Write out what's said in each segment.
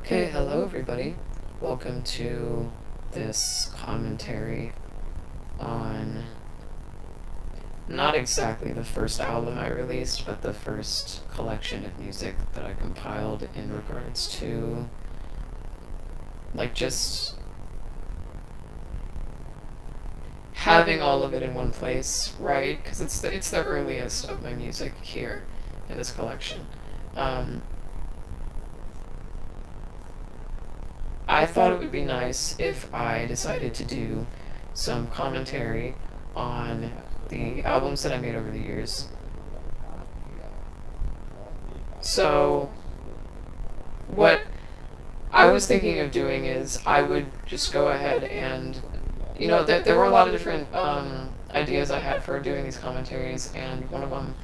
Okay, hello everybody. Welcome to this commentary on not exactly the first album I released, but the first collection of music that I compiled in regards to, just having all of it in one place, right? Because it's the earliest of my music here in this collection. Um, I thought it would be nice if I decided to do some commentary on the albums that I made over the years. So, what I was thinking of doing is I would just go ahead and, there were a lot of different ideas I had for doing these commentaries, and one of them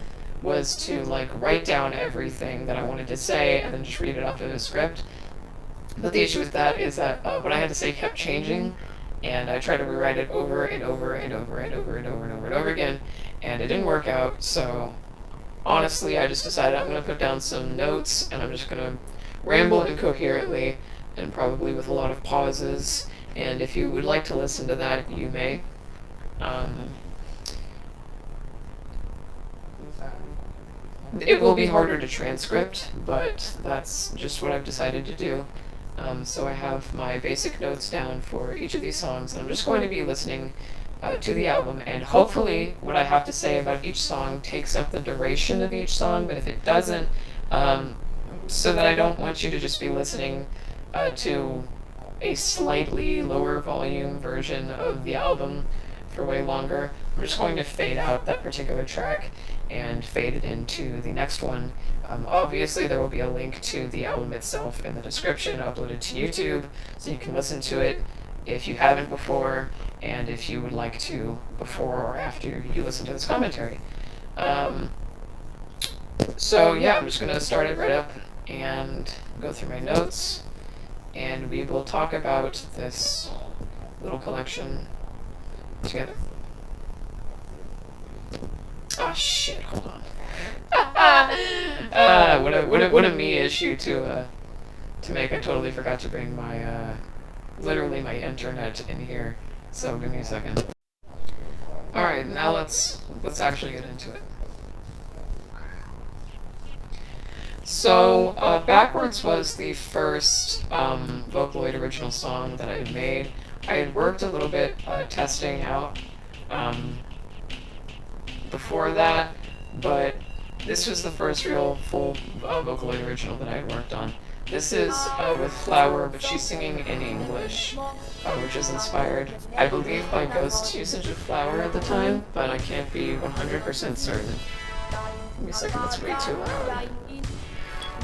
was to write down everything that I wanted to say and then just read it off of the script. But the issue with that is that what I had to say kept changing, and I tried to rewrite it over and over and over and over and over and over and over again, and it didn't work out. So honestly, I just decided I'm going to put down some notes, and I'm just going to ramble incoherently, and probably with a lot of pauses. And if you would like to listen to that, you may. It will be harder to transcript, but that's just what I've decided to do. So I have my basic notes down for each of these songs, and I'm just going to be listening to the album, and hopefully what I have to say about each song takes up the duration of each song, but if it doesn't, so that I don't want you to just be listening to a slightly lower volume version of the album for way longer, I'm just going to fade out that particular track and fade it into the next one. Obviously, there will be a link to the album itself in the description, uploaded to YouTube, so you can listen to it if you haven't before, and if you would like to before or after you listen to this commentary. So yeah, I'm just going to start it right up and go through my notes, and we will talk about this little collection together. Oh shit, hold on. What a me issue to make. I totally forgot to bring my literally my internet in here. So give me a second. Alright, now let's actually get into it. So, Backwards was the first Vocaloid original song that I had made. I had worked a little bit testing out before that, but this was the first real full Vocaloid original that I had worked on. This is with Flower, but she's singing in English, which is inspired, I believe, by Ghost's usage of Flower at the time, but I can't be 100% certain. Give me a second, that's way too loud.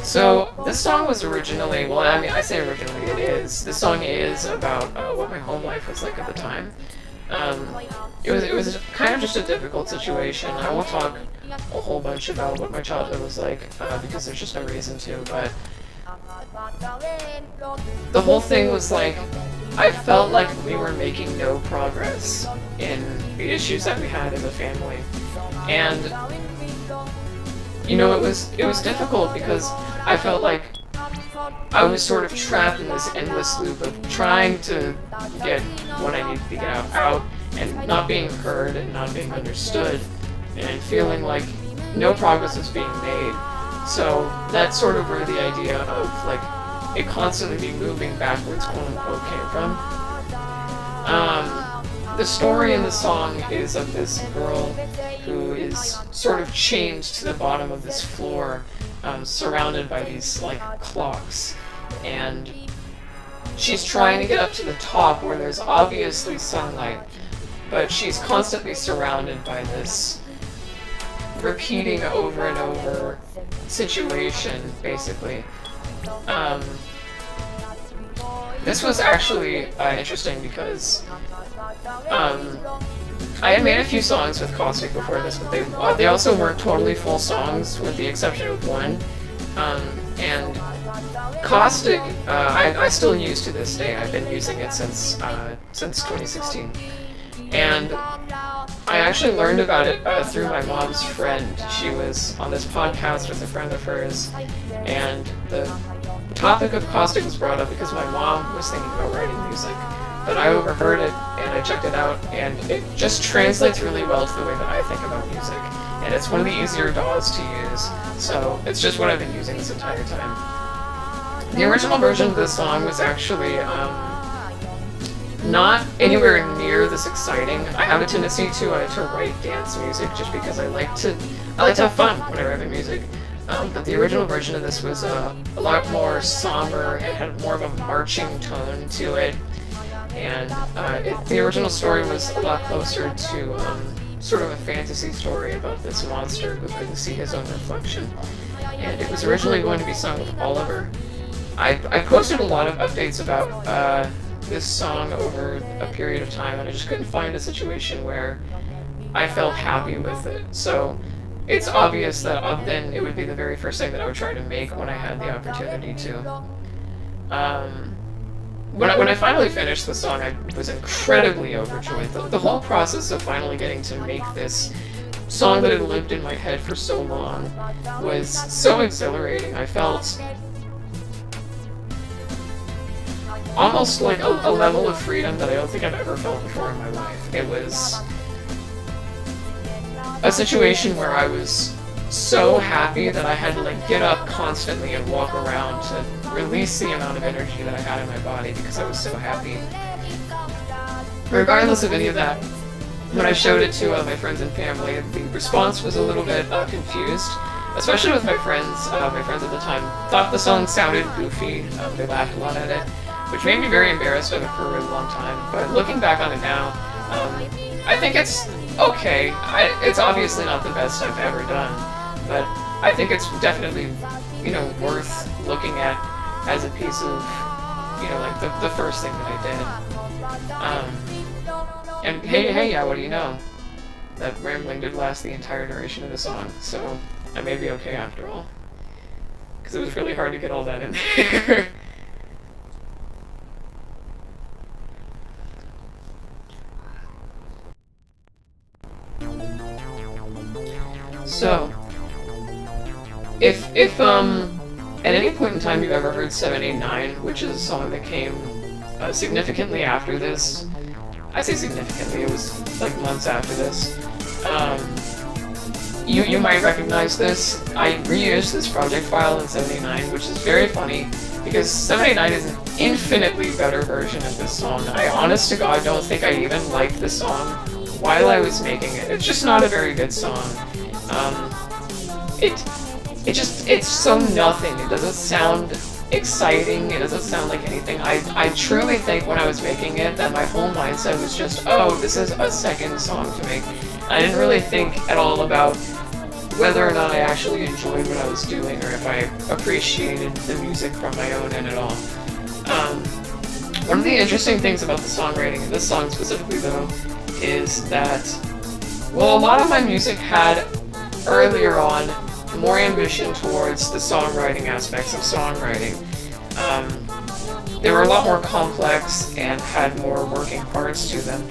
So, this song was originally, well, I mean, I say originally, it is. This song is about what my home life was like at the time. It was kind of just a difficult situation. I won't talk a whole bunch about what my childhood was like, because there's just no reason to, but the whole thing was I felt like we were making no progress in the issues that we had as a family. And it was difficult because I felt like I was sort of trapped in this endless loop of trying to get what I needed to get out and not being heard and not being understood, and feeling like no progress was being made. So that's sort of where the idea of it constantly be moving backwards, quote unquote, came from. The story in the song is of this girl who is sort of chained to the bottom of this floor, surrounded by these clocks, and she's trying to get up to the top where there's obviously sunlight, but she's constantly surrounded by this repeating over and over situation, basically. This was actually interesting because I had made a few songs with Caustic before this, but they also weren't totally full songs, with the exception of one. And Caustic, I still use to this day. I've been using it since 2016. And I actually learned about it through my mom's friend. She was on this podcast with a friend of hers, and the topic of caustic was brought up because my mom was thinking about writing music, but I overheard it and I checked it out, and it just translates really well to the way that I think about music. And it's one of the easier DAWs to use, so it's just what I've been using this entire time. The original version of this song was actually not anywhere near this exciting. I have a tendency to write dance music just because I like to have fun when I write music. But the original version of this was a lot more somber. It had more of a marching tone to it, and the original story was a lot closer to sort of a fantasy story about this monster who couldn't see his own reflection. And it was originally going to be sung with Oliver. I posted a lot of updates about this song over a period of time, and I just couldn't find a situation where I felt happy with it. So it's obvious that then it would be the very first thing that I would try to make when I had the opportunity to. When I finally finished the song, I was incredibly overjoyed. The whole process of finally getting to make this song that had lived in my head for so long was so exhilarating. I felt almost like a level of freedom that I don't think I've ever felt before in my life. It was a situation where I was so happy that I had to get up constantly and walk around to release the amount of energy that I had in my body because I was so happy. Regardless of any of that, when I showed it to my friends and family, the response was a little bit confused, especially with my friends. My friends at the time thought the song sounded goofy. They laughed a lot at it, which made me very embarrassed of it for a really long time. But looking back on it now, I think it's okay. It's obviously not the best I've ever done, but I think it's definitely, worth looking at as a piece of, the first thing that I did. And hey, yeah, what do you know? That rambling did last the entire duration of the song, so I may be okay after all. Because it was really hard to get all that in there. So, if at any point in time you've ever heard 789, which is a song that came significantly after this, I say significantly, it was months after this, you might recognize this. I reused this project file in 789, which is very funny, because 789 is an infinitely better version of this song. I honest to God don't think I even liked this song while I was making it. It's just not a very good song. It's so nothing. It doesn't sound exciting. It doesn't sound like anything. I truly think when I was making it that my whole mindset was just, oh, this is a second song to make. I didn't really think at all about whether or not I actually enjoyed what I was doing or if I appreciated the music from my own end at all. One of the interesting things about the songwriting in this song specifically, though, is that, well, a lot of my music had earlier on more ambition towards the songwriting aspects of songwriting. They were a lot more complex and had more working parts to them.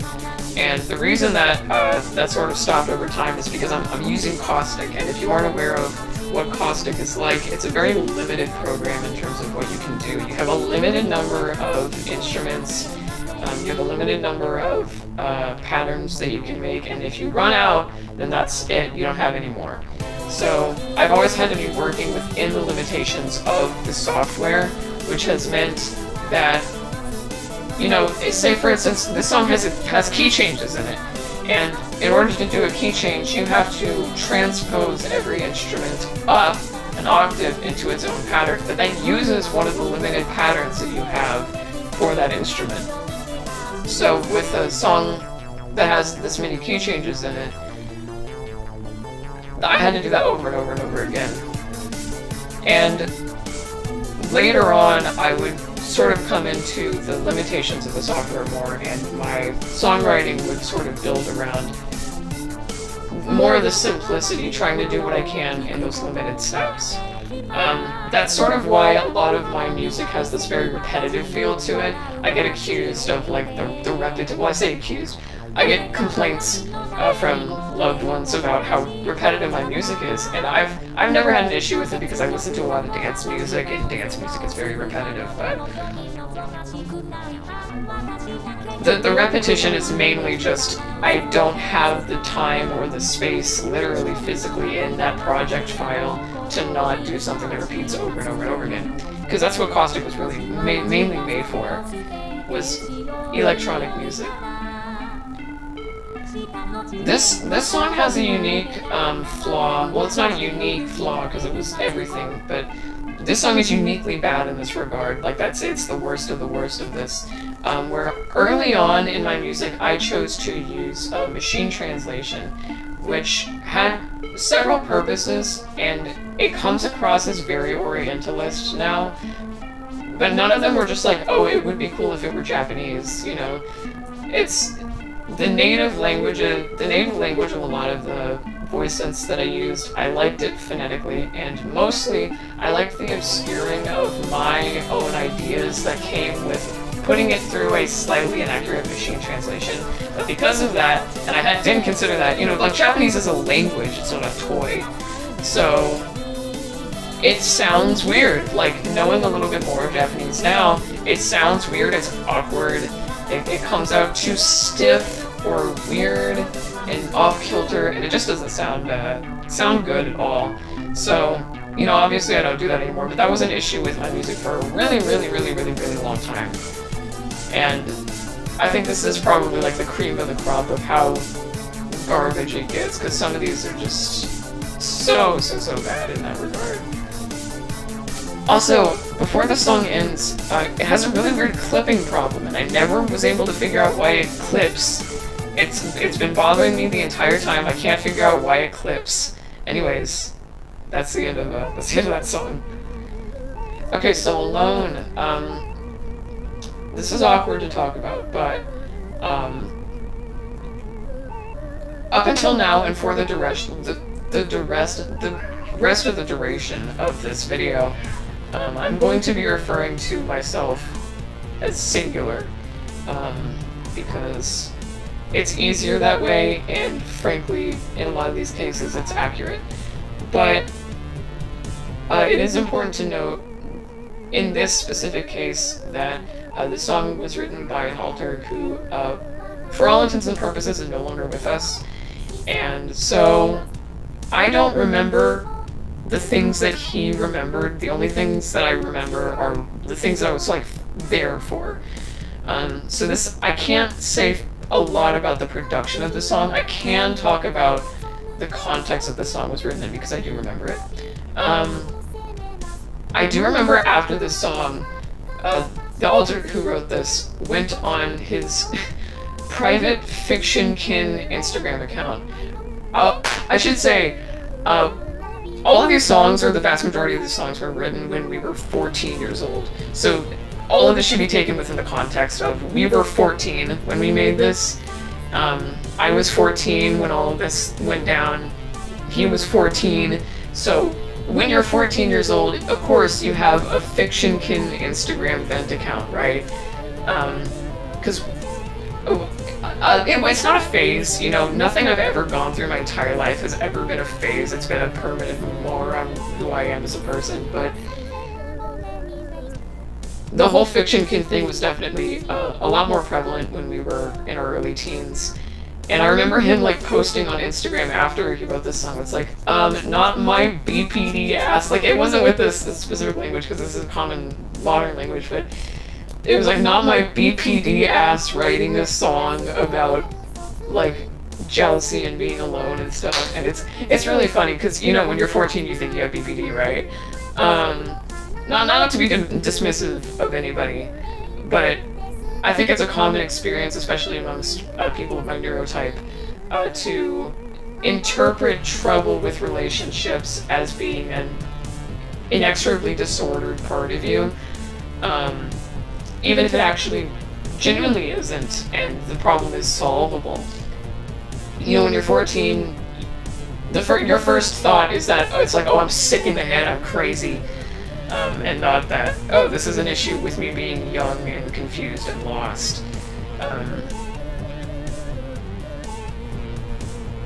And the reason that that sort of stopped over time is because I'm using Caustic, and if you aren't aware of what Caustic is like, it's a very limited program in terms of what you can do. You have a limited number of instruments, you have a limited number of patterns that you can make, and if you run out, then that's it, you don't have any more. So I've always had to be working within the limitations of the software, which has meant that, say for instance, this song has key changes in it, and in order to do a key change, you have to transpose every instrument up an octave into its own pattern, but that uses one of the limited patterns that you have for that instrument. So with a song that has this many key changes in it, I had to do that over and over and over again. And later on, I would sort of come into the limitations of the software more, and my songwriting would sort of build around more of the simplicity, trying to do what I can in those limited steps. That's sort of why a lot of my music has this very repetitive feel to it. I get accused of the repetitive, well, I say accused, I get complaints from loved ones about how repetitive my music is, and I've never had an issue with it because I listen to a lot of dance music, and dance music is very repetitive, but the repetition is mainly just I don't have the time or the space, literally physically in that project file, to not do something that repeats over and over and over again. Because that's what Caustic was really mainly made for, was electronic music. This song has a unique flaw. Well, it's not a unique flaw because it was everything, but this song is uniquely bad in this regard. Like, it's the worst of this. Where early on in my music, I chose to use machine translation, which had several purposes, and it comes across as very Orientalist now, but none of them were just like, oh, it would be cool if it were Japanese, you know? It's the native language of a lot of the voice synths that I used. I liked it phonetically, and mostly I liked the obscuring of my own ideas that came with putting it through a slightly inaccurate machine translation. But because of that, and I didn't consider that, you know, like, Japanese is a language, it's not a toy. So it sounds weird. Like, knowing a little bit more of Japanese now, it sounds weird, it's awkward, it comes out too stiff or weird and off-kilter, and it just doesn't sound good at all. So, you know, obviously I don't do that anymore, but that was an issue with my music for a really long time. And I think this is probably like the cream of the crop of how garbage it gets, because some of these are just so bad in that regard. Also, before the song ends, it has a really weird clipping problem, and I never was able to figure out why it clips. It's been bothering me the entire time. I can't figure out why it clips. Anyways, that's the end of that song. Okay, so Alone. This is awkward to talk about, but up until now and for the rest of the duration of this video, I'm going to be referring to myself as singular, because it's easier that way, and frankly, in a lot of these cases, it's accurate. But it is important to note, in this specific case, that the song was written by Halter, who, for all intents and purposes, is no longer with us. And so, I don't remember the things that he remembered. The only things that I remember are the things that I was, like, there for. So I can't say a lot about the production of the song. I can talk about the context that the song was written in, because I do remember it. I do remember after this song, the Alter who wrote this went on his private Fictionkin Instagram account. I should say, all of these songs, or the vast majority of these songs, were written when we were 14 years old. So all of this should be taken within the context of we were 14 when we made this. I was 14 when all of this went down. He was 14. So when you're 14 years old, of course you have a Fictionkin Instagram vent account, right? Because it's not a phase, you know. Nothing I've ever gone through my entire life has ever been a phase. It's been a permanent memoir on who I am as a person, but the whole Fictionkin thing was definitely a lot more prevalent when we were in our early teens. And I remember him, like, posting on Instagram after he wrote this song. It's like, not my BPD ass. Like, it wasn't with this specific language, because this is a common modern language, but it was like, not my BPD ass writing this song about, like, jealousy and being alone and stuff. And it's really funny, because, you know, when you're 14, you think you have BPD, right? Not to be dismissive of anybody, but I think it's a common experience, especially amongst people of my neurotype, to interpret trouble with relationships as being an inexorably disordered part of you, even if it actually genuinely isn't, and the problem is solvable. You know, when you're 14, your first thought is that, it's like, oh, I'm sick in the head, I'm crazy. And not that, oh, this is an issue with me being young and confused and lost.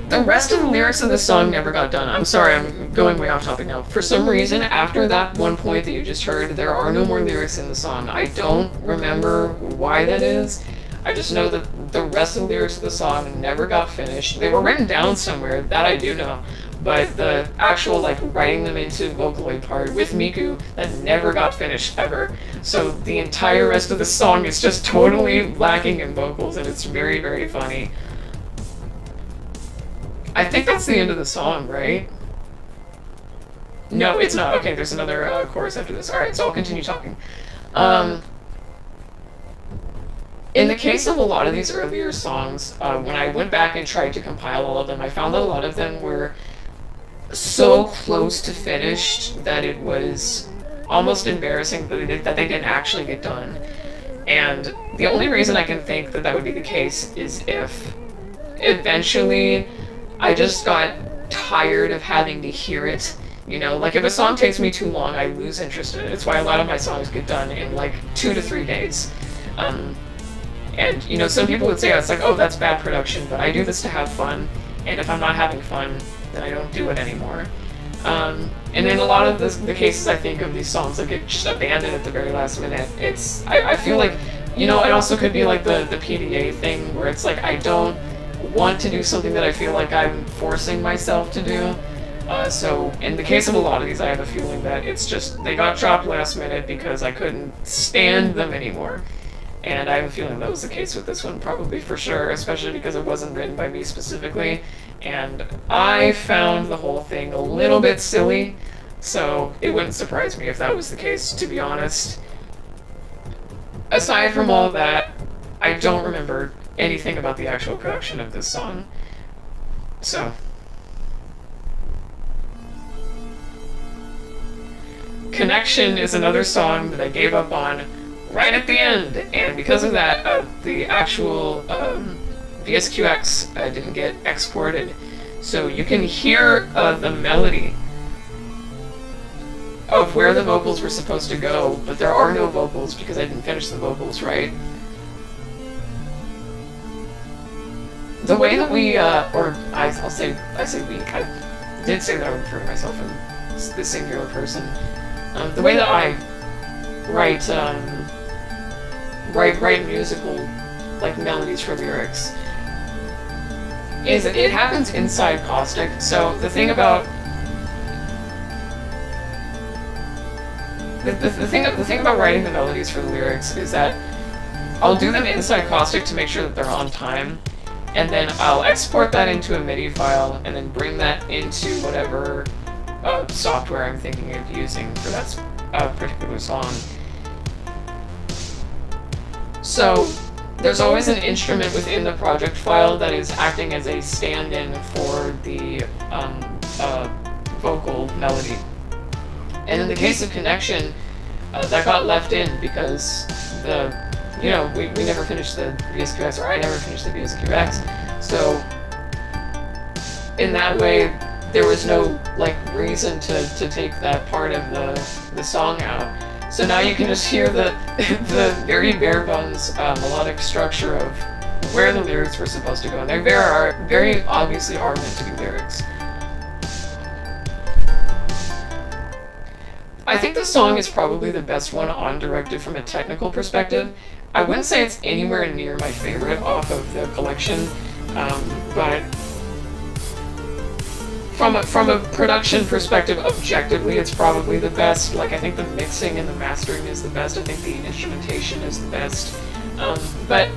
The rest of the lyrics of the song never got done. I'm sorry, I'm going way off topic now. For some reason, after that one point that you just heard, there are no more lyrics in the song. I don't remember why that is. I just know that the rest of the lyrics of the song never got finished. They were written down somewhere, that I do know. But the actual, like, writing them into Vocaloid part with Miku, that never got finished, ever. So the entire rest of the song is just totally lacking in vocals, and it's very, very funny. I think that's the end of the song, right? No, it's not. Okay, there's another chorus after this. Alright, so I'll continue talking. In the case of a lot of these earlier songs, when I went back and tried to compile all of them, I found that a lot of them were so close to finished that it was almost embarrassing that they didn't actually get done. And the only reason I can think that that would be the case is if eventually I just got tired of having to hear it. You know, like if a song takes me too long, I lose interest in it. It's why a lot of my songs get done in like 2 to 3 days. And, you know, some people would say, it's like, oh, that's bad production, but I do this to have fun, and if I'm not having fun, then I don't do it anymore. And in a lot of the cases I think of these songs that get just abandoned at the very last minute, I feel like, you know, it also could be like the PDA thing, where it's like, I don't want to do something that I feel like I'm forcing myself to do. So, in the case of a lot of these, I have a feeling that it's just, they got dropped last minute because I couldn't stand them anymore. And I have a feeling that was the case with this one, probably for sure, especially because it wasn't written by me specifically. And I found the whole thing a little bit silly, so it wouldn't surprise me if that was the case, to be honest. Aside from all that, I don't remember anything about the actual production of this song. So. Connection is another song that I gave up on right at the end, and because of that, the actual VSQX didn't get exported. So you can hear the melody of where the vocals were supposed to go, but there are no vocals because I didn't finish the vocals right. The way that we, I say we, I did say that I would refer to myself in the singular person. The way that I write musical, like, melodies for lyrics is that it happens inside Caustic. So the thing about the thing about writing the melodies for the lyrics is that I'll do them inside Caustic to make sure that they're on time, and then I'll export that into a MIDI file and then bring that into whatever software I'm thinking of using for that particular song. So there's always an instrument within the project file that is acting as a stand-in for the vocal melody. And in the case of Connection, that got left in because we never finished the VSQX, or I never finished the VSQX. So in that way, there was no reason to take that part of the song out. So now you can just hear the very bare bones melodic structure of where the lyrics were supposed to go. And they very obviously are meant to be lyrics. I think the song is probably the best one on Directive from a technical perspective. I wouldn't say it's anywhere near my favorite off of the collection, but from a production perspective, objectively, it's probably the best. I think the mixing and the mastering is the best. I think the instrumentation is the best. But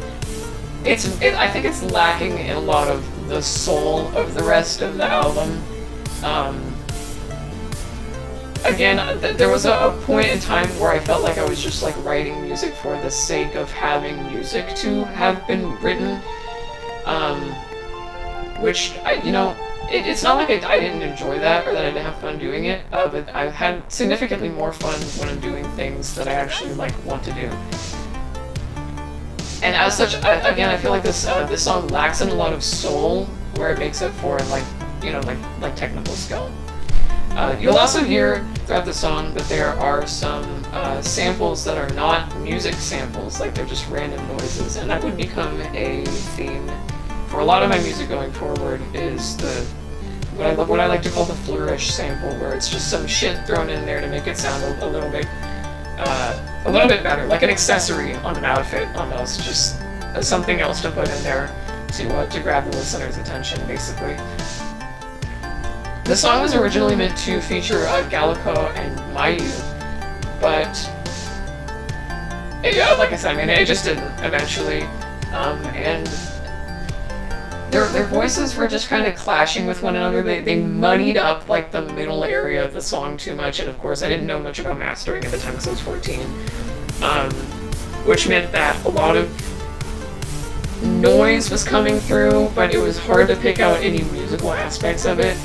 I think it's lacking in a lot of the soul of the rest of the album. Again, there was a point in time where I felt like I was just writing music for the sake of having music to have been written, which it's not like I didn't enjoy that or that I didn't have fun doing it, but I've had significantly more fun when I'm doing things that I actually want to do. And as such, again, I feel like this song lacks in a lot of soul, where it makes up for technical skill. You'll also hear throughout the song that there are some samples that are not music samples, they're just random noises, and that would become a theme for a lot of my music going forward is what I like to call the flourish sample, where it's just some shit thrown in there to make it sound a little bit better, like an accessory on an outfit almost, just something else to put in there to grab the listener's attention, basically. The song was originally meant to feature Gallico and Mayu, but like I said, I mean, it just didn't eventually, and their voices were just kind of clashing with one another. They muddied up like the middle area of the song too much, and of course I didn't know much about mastering at the time because I was 14, which meant that a lot of noise was coming through, but it was hard to pick out any musical aspects of it.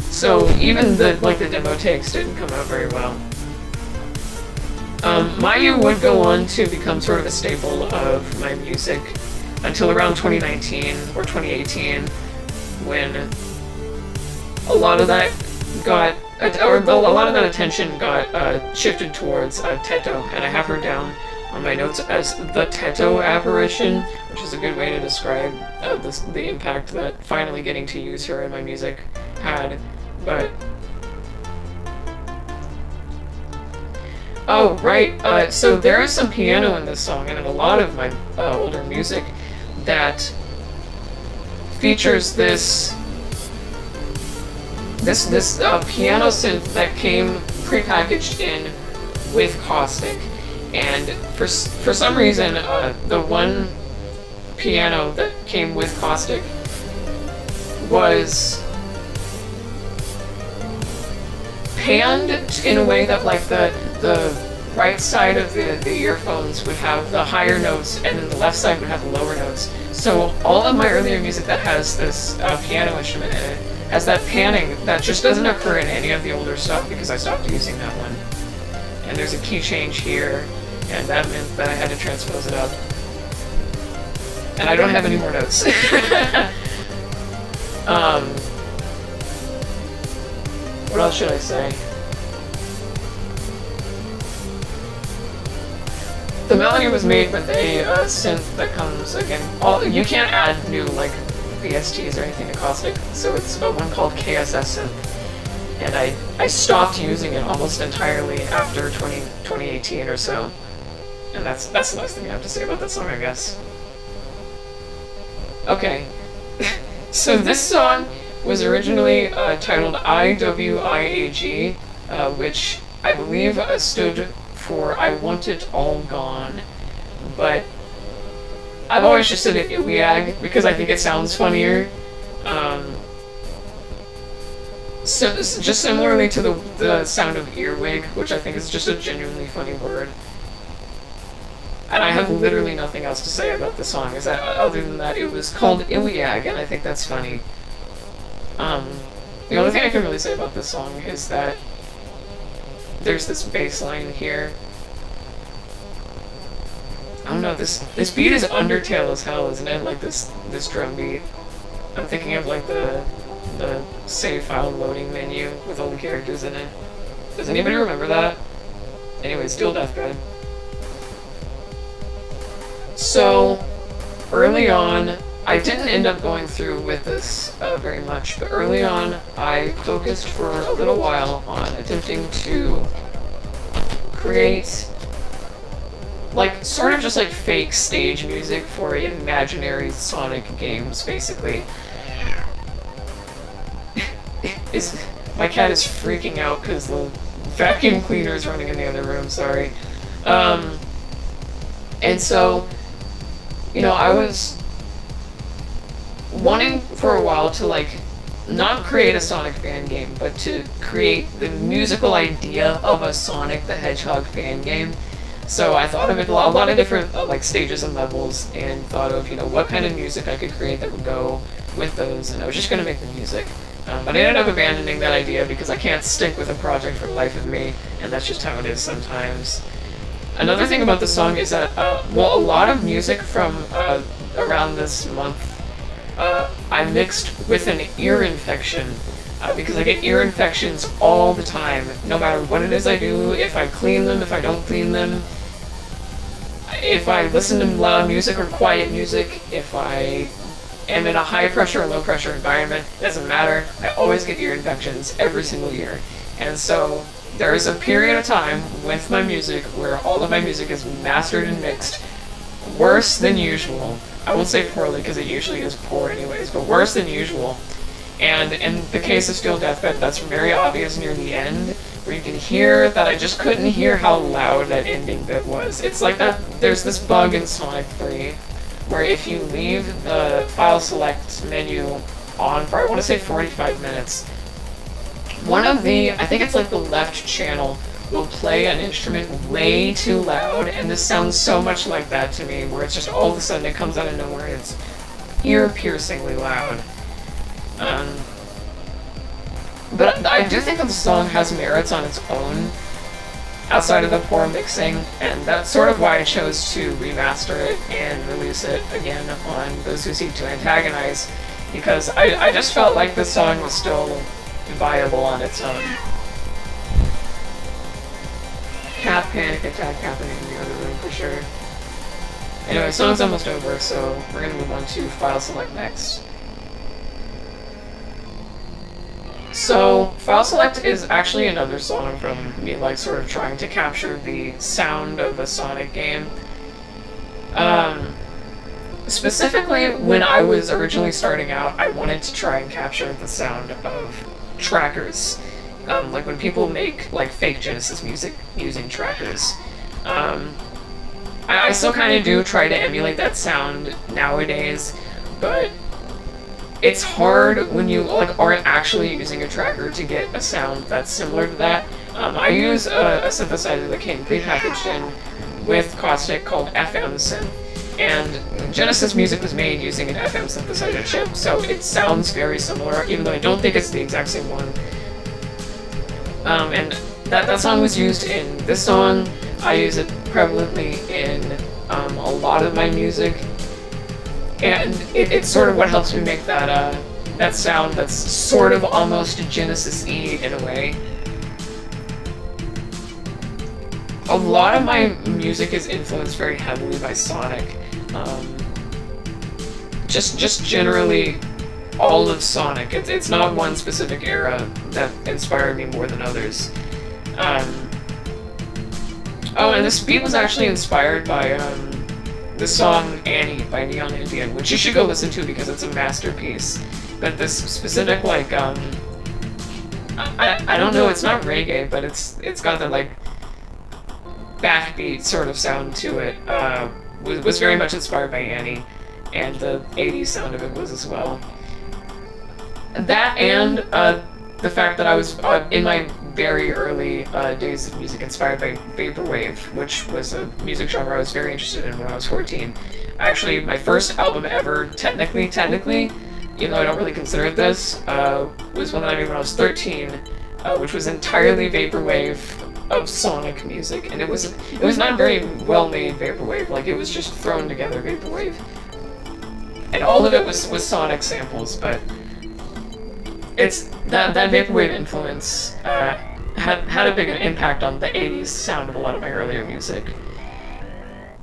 So even the demo takes didn't come out very well. Mayu would go on to become sort of a staple of my music until around 2019 or 2018, when a lot of that attention got shifted towards Teto, and I have her down on my notes as the Teto apparition, which is a good way to describe the impact that finally getting to use her in my music had. But oh, right, so there is some piano in this song, and in a lot of my older music, that features this piano synth that came prepackaged in with caustic. And for some reason, the one piano that came with caustic was panned in a way that, like, the right side of the earphones would have the higher notes, and then the left side would have the lower notes. So all of my earlier music that has this piano instrument in it has that panning that just doesn't occur in any of the older stuff because I stopped using that one. And there's a key change here, and that meant that I had to transpose it up. And I don't have any more notes. What else should I say? The melody was made with a synth that comes, again, you can't add new, like, VSTs or anything to caustic, so it's one called KSS synth. And I stopped using it almost entirely after 2018 or so. And that's the last thing I have to say about that song, I guess. Okay. So this song was originally titled IWIAG, which I believe stood for I Want It All Gone, but I've always just said it IWIAG because I think it sounds funnier. So just similarly to the sound of earwig, which I think is just a genuinely funny word. And I have literally nothing else to say about the song, other than that it was called IWIAG, and I think that's funny. The only thing I can really say about this song is that there's this bass line here. I don't know, this beat is Undertale as hell, isn't it? Like this drum beat. I'm thinking of like the save file loading menu with all the characters in it. Does anybody remember that? Anyway, Steel Deathbed. So, early on, I didn't end up going through with this very much, but early on, I focused for a little while on attempting to create, like, sort of just like fake stage music for imaginary Sonic games, basically. My cat is freaking out because the vacuum cleaner is running in the other room, sorry. And so, you know, I was wanting for a while to, like, not create a Sonic fan game, but to create the musical idea of a Sonic the Hedgehog fan game. So I thought of it a lot of different like stages and levels, and thought of, you know, what kind of music I could create that would go with those, and I was just going to make the music. But I ended up abandoning that idea because I can't stick with a project for the life of me, and that's just how it is sometimes. Another thing about the song is that, well, a lot of music from around this month I mixed with an ear infection, because I get ear infections all the time, no matter what it is I do, if I clean them, if I don't clean them, if I listen to loud music or quiet music, if I am in a high pressure or low pressure environment. It doesn't matter. I always get ear infections every single year. And so there is a period of time with my music where all of my music is mastered and mixed worse than usual. I won't say poorly because it usually is poor anyways, but worse than usual. And in the case of Steel Deathbed, that's very obvious near the end, where you can hear that I just couldn't hear how loud that ending bit was. It's like that. There's this bug in Sonic 3, where if you leave the file select menu on for, I want to say 45 minutes, one of the, I think it's like the left channel, will play an instrument way too loud, and this sounds so much like that to me, where it's just all of a sudden it comes out of nowhere and it's ear-piercingly loud. But I do think that the song has merits on its own, outside of the poor mixing, and that's sort of why I chose to remaster it and release it again on Those Who Seek to Antagonize, because I just felt like the song was still viable on its own. Cat panic attack happening in the other room for sure. Anyway, song's almost over, so we're gonna move on to file select next. So, File Select is actually another song from me, like, sort of trying to capture the sound of a Sonic game. Specifically, when I was originally starting out, I wanted to try and capture the sound of trackers. Like when people make, like, fake Genesis music using trackers. I still kind of do try to emulate that sound nowadays, but it's hard when you like aren't actually using a tracker to get a sound that's similar to that. I use a synthesizer that came prepackaged in with Caustic called FM Synth, and Genesis music was made using an FM synthesizer chip, so it sounds very similar, even though I don't think it's the exact same one. And that song was used in this song. I use it prevalently in a lot of my music. And it's sort of what helps me make that sound that's sort of almost Genesis-y in a way. A lot of my music is influenced very heavily by Sonic. Just generally all of Sonic. It's not one specific era that inspired me more than others. Oh, and this beat was actually inspired by the song Annie by Neon Indian, which you should go listen to because it's a masterpiece. But this specific, like, I don't know, it's not reggae, but it's got that, like, backbeat sort of sound to it, was very much inspired by Annie, and the 80s sound of it was as well. That and the fact that I was, in my very early days of music, inspired by Vaporwave, which was a music genre I was very interested in when I was 14. Actually, my first album ever, technically, even though I don't really consider it this, was one that I made when I was 13, which was entirely Vaporwave of Sonic music, and it was not very well-made Vaporwave, like it was just thrown together Vaporwave. And all of it was Sonic samples, but it's that Vaporwave influence had a big impact on the 80s sound of a lot of my earlier music.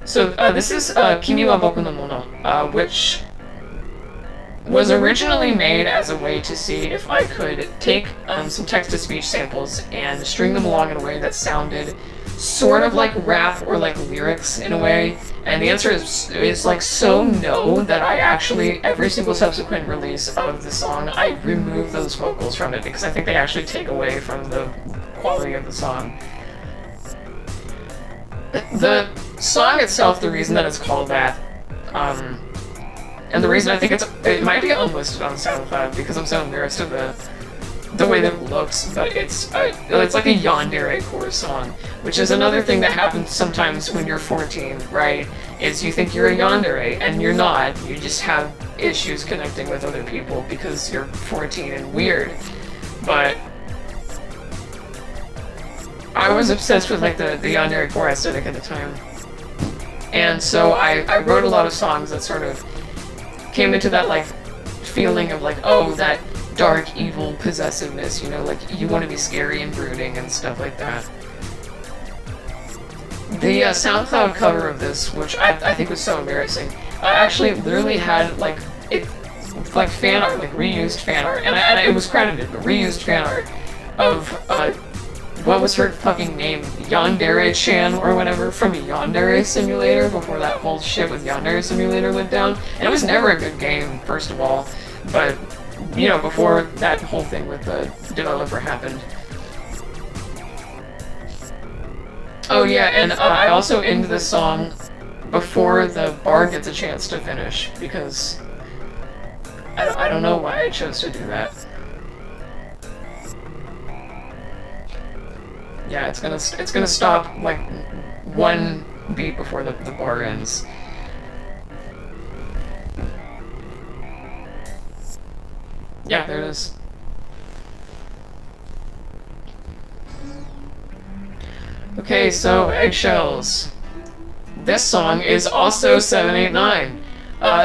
So this is Kimi wa Boku no Mono, which was originally made as a way to see if I could take some text-to-speech samples and string them along in a way that sounded sort of like rap or like lyrics in a way. And the answer is like so no that I actually, every single subsequent release of the song, I remove those vocals from it because I think they actually take away from the quality of the song. The song itself, the reason that it's called that, and the reason I think it might be unlisted on SoundCloud because I'm so embarrassed of the way that it looks, but it's like a yandere core song, which is another thing that happens sometimes when you're 14, right? Is you think you're a yandere, and you're not. You just have issues connecting with other people because you're 14 and weird. But I was obsessed with like the yandere core aesthetic at the time, and so I wrote a lot of songs that sort of came into that like feeling of like, oh, that dark, evil possessiveness, you know, like you want to be scary and brooding and stuff like that. The SoundCloud cover of this, which I think was so embarrassing, actually literally had like like fan art, like reused fan art, and it was credited, but reused fan art of what was her fucking name? Yandere-chan or whatever from Yandere Simulator before that whole shit with Yandere Simulator went down. And it was never a good game, first of all, but, you know, before that whole thing with the developer happened. Oh yeah, and I also end this song before the bar gets a chance to finish, because I don't know why I chose to do that. Yeah, it's gonna stop like one beat before the bar ends. Yeah, there it is. Okay, so Eggshells. This song is also 789.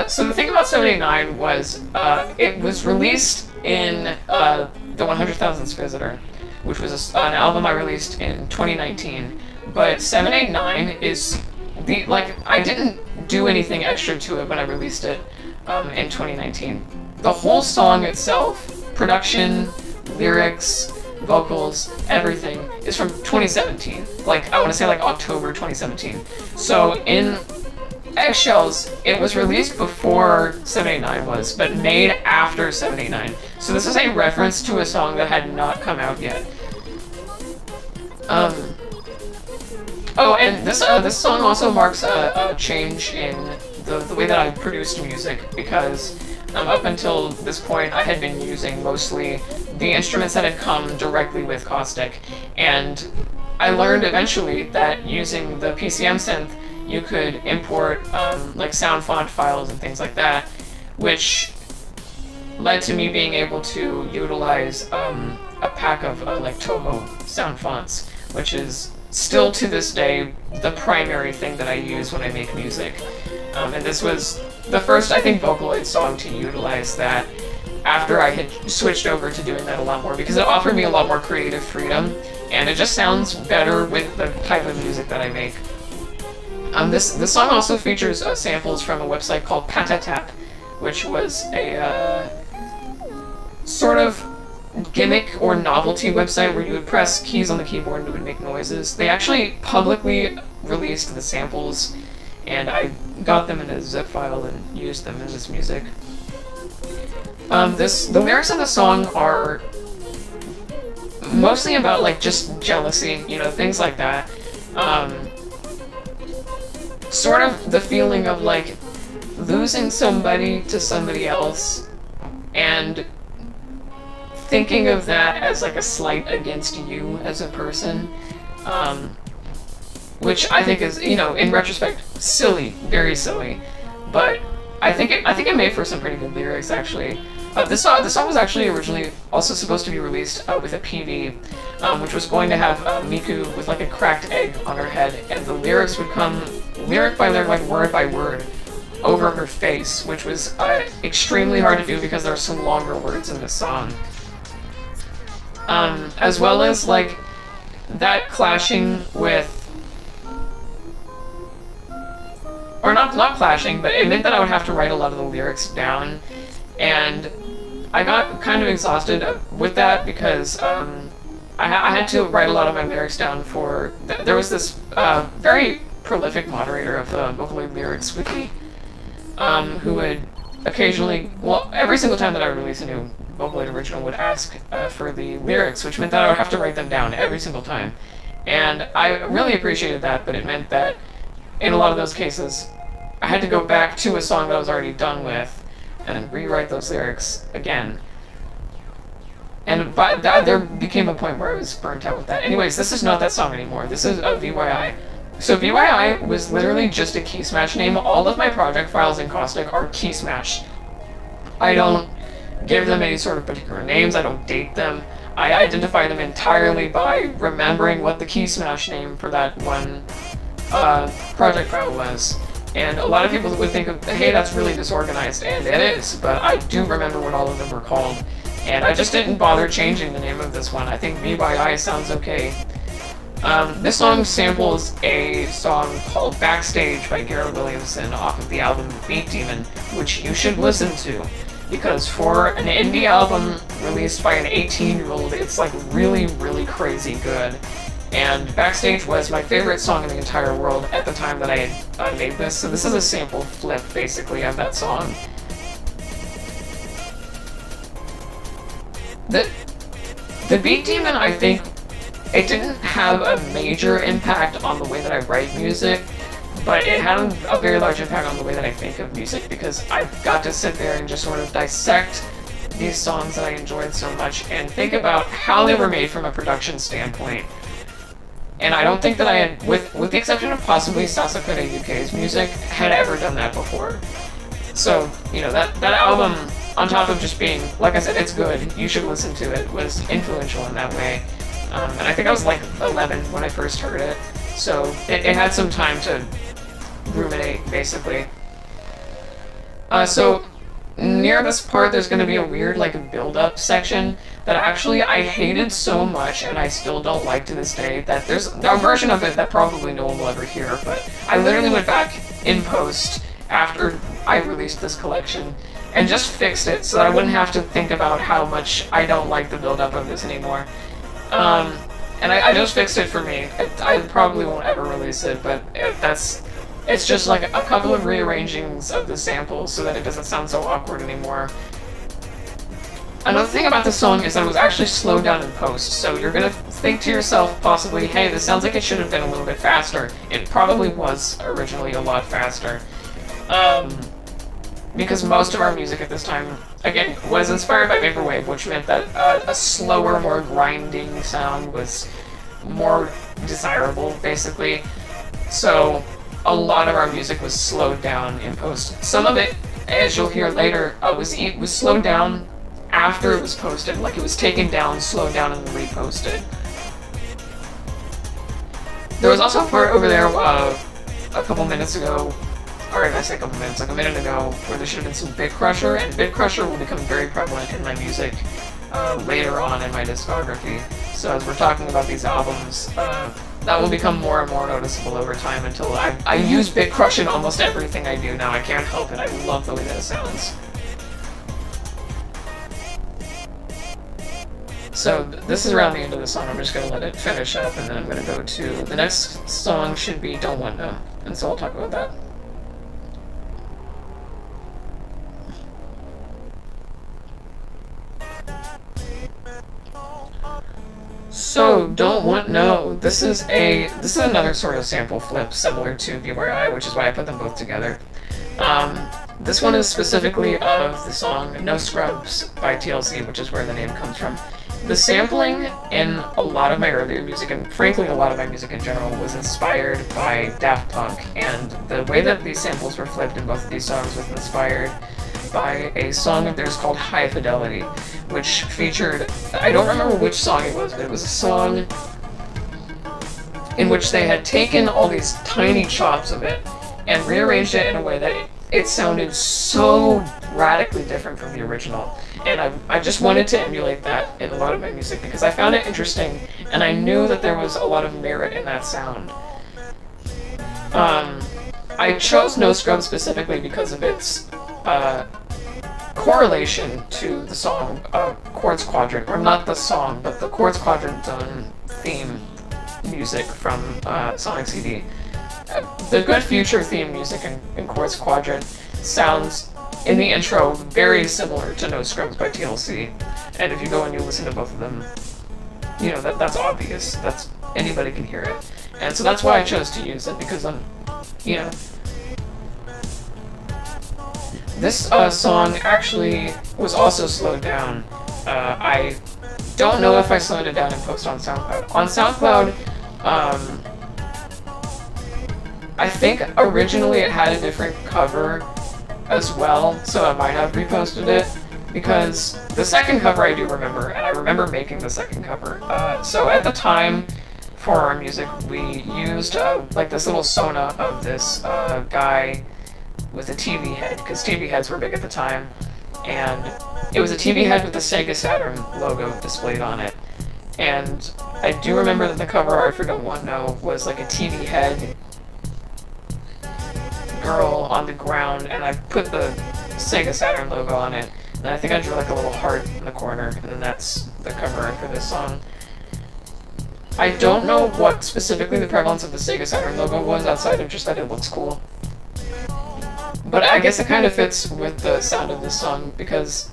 So the thing about 789 was it was released in the 100,000th Visitor, which was an album I released in 2019. But 789 is I didn't do anything extra to it when I released it in 2019. The whole song itself, production, lyrics, vocals, everything, is from 2017. Like, I want to say like October 2017. So in Eggshells, it was released before 789 was, but made after 789. So this is a reference to a song that had not come out yet. Oh, and this song also marks a change in the way that I produced music, because up until this point I had been using mostly the instruments that had come directly with Caustic, and I learned eventually that using the PCM synth you could import like sound font files and things like that, which led to me being able to utilize a pack of like Toho sound fonts, which is still to this day the primary thing that I use when I make music. And this was the first, I think, Vocaloid song to utilize that after I had switched over to doing that a lot more, because it offered me a lot more creative freedom, and it just sounds better with the type of music that I make. This song also features samples from a website called Patatap, which was a sort of gimmick or novelty website where you would press keys on the keyboard and it would make noises. They actually publicly released the samples, and I got them in a zip file and used them in this music. The lyrics of the song are mostly about like just jealousy, you know, things like that. Sort of the feeling of like losing somebody to somebody else and thinking of that as like a slight against you as a person, which I think is, you know, in retrospect, silly, very silly, but I think it made for some pretty good lyrics actually. This song was actually originally also supposed to be released with a PV, which was going to have Miku with like a cracked egg on her head, and the lyrics would come lyric by lyric, like word by word, over her face, which was extremely hard to do because there are some longer words in this song. As well as like that clashing with, or not clashing, but it meant that I would have to write a lot of the lyrics down, and I got kind of exhausted with that because I had to write a lot of my lyrics down for. There was this very prolific moderator of the Vocaloid Lyrics Wiki, who would occasionally, well, every single time that I would release a new Vocaloid original, would ask for the lyrics, which meant that I would have to write them down every single time. And I really appreciated that, but it meant that in a lot of those cases, I had to go back to a song that I was already done with and rewrite those lyrics again. And by that, there became a point where I was burnt out with that. Anyways, this is not that song anymore. This is VYI. So VYI was literally just a key smash name. All of my project files in Caustic are key smash. I don't give them any sort of particular names. I don't date them. I identify them entirely by remembering what the key smash name for that one project file was. And a lot of people would think, hey, that's really disorganized, and it is, but I do remember what all of them were called. And I just didn't bother changing the name of this one. I think VYI sounds okay. This song samples a song called Backstage by Garrett Williamson off of the album Beat Demon, which you should listen to. because for an indie album released by an 18-year-old, it's like really, really crazy good. And Backstage was my favorite song in the entire world at the time that I had made this, so this is a sample flip, basically, of that song. The Beat Demon, I think, it didn't have a major impact on the way that I write music, but it had a very large impact on the way that I think of music, because I got to sit there and just sort of dissect these songs that I enjoyed so much and think about how they were made from a production standpoint. And I don't think that I had, with the exception of possibly Sasakura UK's music, had ever done that before. So, you know, that album, on top of just being, like I said, it's good, you should listen to it, was influential in that way. And I think I was like 11 when I first heard it, so it had some time to ruminate, basically. So near this part, there's going to be a weird, like, build-up section that actually I hated so much, and I still don't like to this day, that there's a version of it that probably no one will ever hear, but I literally went back in post after I released this collection and just fixed it so that I wouldn't have to think about how much I don't like the build-up of this anymore. And I just fixed it for me. I probably won't ever release it, but it's just like a couple of rearrangings of the samples so that it doesn't sound so awkward anymore. Another thing about this song is that it was actually slowed down in post, so you're gonna think to yourself, possibly, hey, this sounds like it should have been a little bit faster. It probably was originally a lot faster. Because most of our music at this time, again, was inspired by Vaporwave, which meant that a slower, more grinding sound was more desirable, basically. So a lot of our music was slowed down in post. Some of it, as you'll hear later, was slowed down after it was posted, like it was taken down, slowed down, and reposted. There was also a part over there a couple minutes ago, or I say a couple minutes, like a minute ago, where there should have been some Bit Crusher, and Bit Crusher will become very prevalent in my music later on in my discography. So as we're talking about these albums, that will become more and more noticeable over time until I use Bit Crush in almost everything I do now. I can't help it. I love the way that it sounds. So this is around the end of the song. I'm just going to let it finish up, and then I'm going to go to the next song should be Don't Want No, and so I'll talk about that. So, Don't Want No. This is another sort of sample flip similar to Beware I, which is why I put them both together. This one is specifically of the song No Scrubs by TLC, which is where the name comes from. The sampling in a lot of my earlier music, and frankly a lot of my music in general, was inspired by Daft Punk, and the way that these samples were flipped in both of these songs was inspired by a song of theirs called High Fidelity, which featured, I don't remember which song it was, but it was a song in which they had taken all these tiny chops of it and rearranged it in a way that it sounded so radically different from the original. And I just wanted to emulate that in a lot of my music because I found it interesting, and I knew that there was a lot of merit in that sound. I chose No Scrubs specifically because of its correlation to the song Quartz Quadrant, or not the song, but the Quartz Quadrant theme music from Sonic CD. The Good Future theme music in Quartz Quadrant sounds, in the intro, very similar to No Scrubs by TLC, and if you go and you listen to both of them, you know, that's obvious, anybody can hear it, and so that's why I chose to use it, because you know, this song actually was also slowed down. I don't know if I slowed it down in post on SoundCloud. On SoundCloud, I think originally it had a different cover as well, so I might have reposted it, because the second cover I do remember, and I remember making the second cover. So at the time, for our music, we used like this little Sona of this guy with a TV head, because TV heads were big at the time, and it was a TV head with the Sega Saturn logo displayed on it. And I do remember that the cover art for Don't Want No was like a TV head girl on the ground, and I put the Sega Saturn logo on it. And I think I drew like a little heart in the corner, and then that's the cover art for this song. I don't know what specifically the prevalence of the Sega Saturn logo was outside of just that it looks cool. But I guess it kind of fits with the sound of this song because,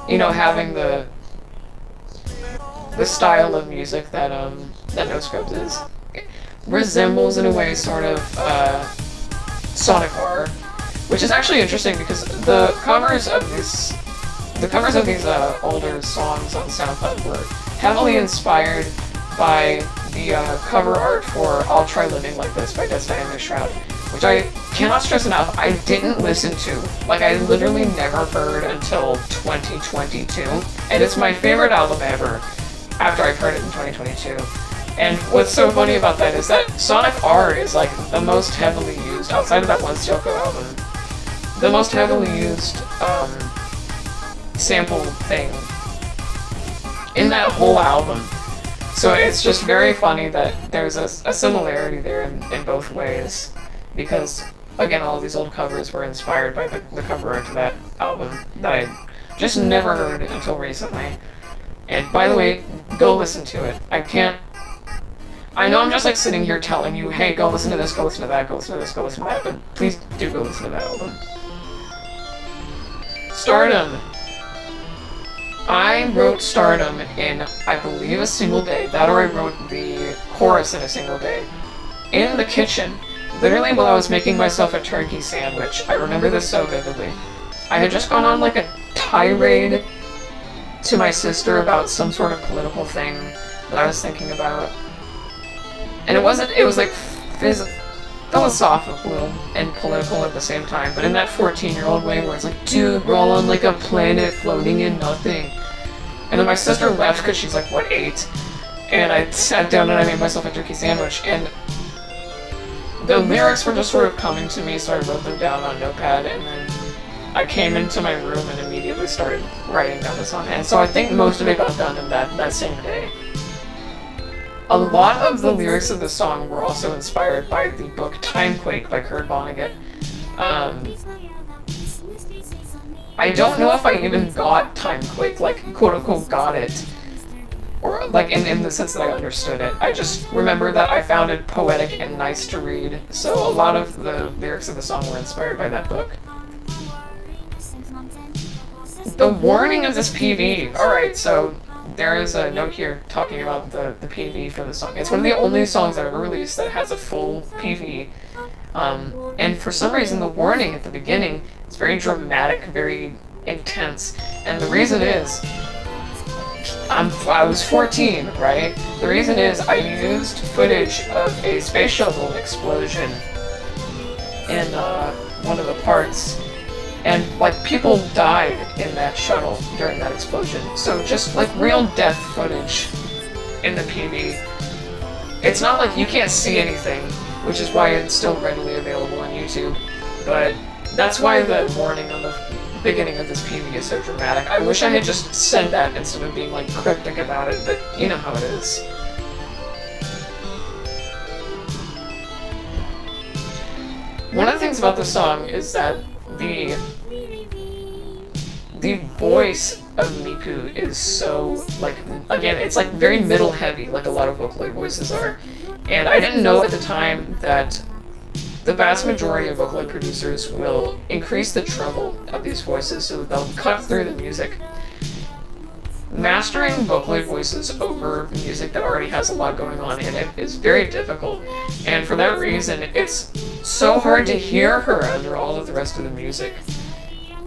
you know, having the style of music that that NoScript is resembles in a way sort of Sonic R, which is actually interesting because the covers of these older songs on SoundCloud were heavily inspired by the cover art for "I'll Try Living Like This" by Death's Diamond Shroud, which I cannot stress enough, I didn't listen to. Like, I literally never heard until 2022, and it's my favorite album ever after I've heard it in 2022. And what's so funny about that is that Sonic R is like the most heavily used, outside of that one Silco album, the most heavily used sample thing in that whole album. So it's just very funny that there's a similarity there in both ways, because again, all of these old covers were inspired by the cover art to that album that I just never heard until recently. And by the way, go listen to it. I know I'm just like sitting here telling you, hey, go listen to this, go listen to that, go listen to this, go listen to that, but please do go listen to that album. Stardom. I wrote Stardom in, I believe, a single day. That or I wrote the chorus in a single day. In the kitchen. Literally while I was making myself a turkey sandwich. I remember this so vividly. I had just gone on like a tirade to my sister about some sort of political thing that I was thinking about. And it was like philosophical and political at the same time, but in that 14-year-old way where it's like, dude, we're all on like a planet floating in nothing. And then my sister left because she's like, what, 8? And I sat down and I made myself a turkey sandwich, and the lyrics were just sort of coming to me, so I wrote them down on Notepad, and then I came into my room and immediately started writing down the song. And so I think most of it got done in that same day. A lot of the lyrics of the song were also inspired by the book Timequake by Kurt Vonnegut. I don't know if I even got Timequake, like, quote-unquote got it, or like in the sense that I understood it. I just remember that I found it poetic and nice to read, so a lot of the lyrics of the song were inspired by that book. The warning of this PV. Alright, so there is a note here talking about the PV for the song. It's one of the only songs I've ever released that has a full PV. And for some reason the warning at the beginning is very dramatic, very intense. And the reason is, I was 14, right? The reason is I used footage of a space shuttle explosion in one of the parts. And, like, people died in that shuttle during that explosion. So just, like, real death footage in the PV. It's not like you can't see anything, which is why it's still readily available on YouTube. But that's why the warning on the beginning of this PV is so dramatic. I wish I had just said that instead of being, like, cryptic about it, but you know how it is. One of the things about this song is that the voice of Miku is so, like, again, it's like very middle heavy, like a lot of Vocaloid voices are. And I didn't know at the time that the vast majority of Vocaloid producers will increase the treble of these voices so that they'll cut through the music. Mastering Vocaloid voices over music that already has a lot going on in it is very difficult, and for that reason, it's so hard to hear her under all of the rest of the music.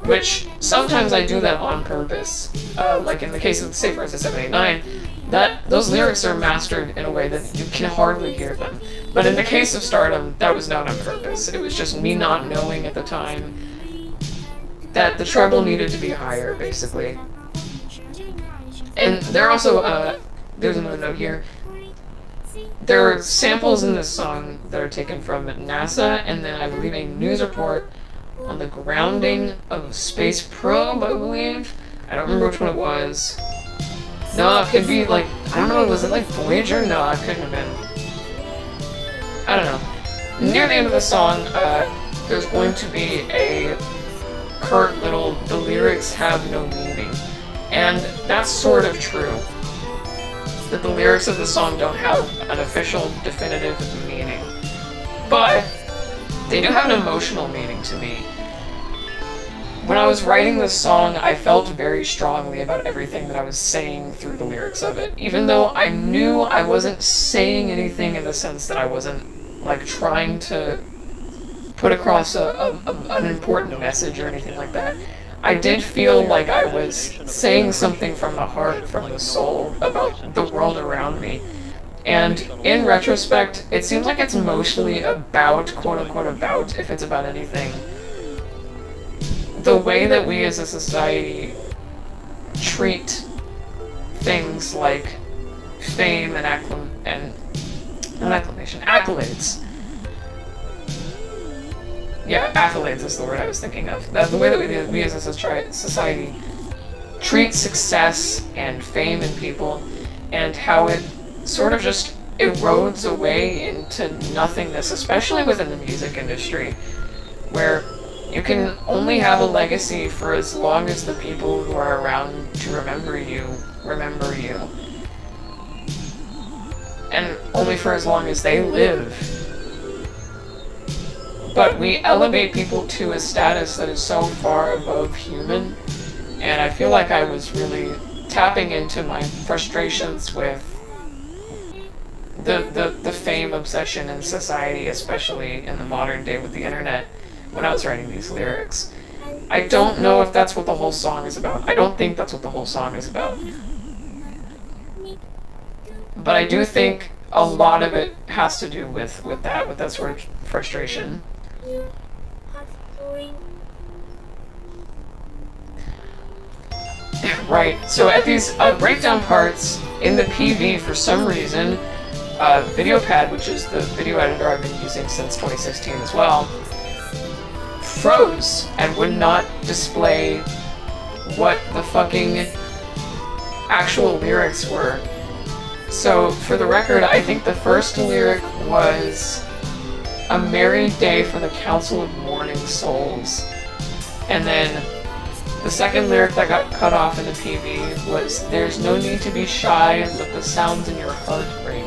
Which, sometimes I do that on purpose. Like in the case of, say, for instance, 789, those lyrics are mastered in a way that you can hardly hear them. But in the case of Stardom, that was not on purpose. It was just me not knowing at the time that the treble needed to be higher, basically. And there are also, there's another note here. There are samples in this song that are taken from NASA, and then I believe a news report on the grounding of a space probe, I believe. I don't remember which one it was. No, it could be like, I don't know, was it like Voyager? No, it couldn't have been. I don't know. Near the end of the song, there's going to be a curt little, the lyrics have no meaning. And that's sort of true. That the lyrics of the song don't have an official, definitive meaning. But they do have an emotional meaning to me. When I was writing this song, I felt very strongly about everything that I was saying through the lyrics of it. Even though I knew I wasn't saying anything in the sense that I wasn't, like, trying to put across an important message or anything like that. I did feel like I was saying something from the heart, from the soul, about the world around me. And in retrospect, it seems like it's mostly about, quote-unquote about, if it's about anything, the way that we as a society treat things like fame and accolades. Yeah, accolades is the word I was thinking of. The way that we as a society treat success and fame in people, and how it sort of just erodes away into nothingness, especially within the music industry, where you can only have a legacy for as long as the people who are around to remember you. And only for as long as they live. But we elevate people to a status that is so far above human, and I feel like I was really tapping into my frustrations with the fame obsession in society, especially in the modern day with the internet, when I was writing these lyrics. I don't know if that's what the whole song is about. I don't think that's what the whole song is about. But I do think a lot of it has to do with that sort of frustration. Right, so at these breakdown parts in the PV, for some reason, VideoPad, which is the video editor I've been using since 2016 as well, froze and would not display what the fucking actual lyrics were. So, for the record, I think the first lyric was "A merry day for the Council of Mourning Souls." And then the second lyric that got cut off in the PV was "There's no need to be shy, let the sounds in your heart ring."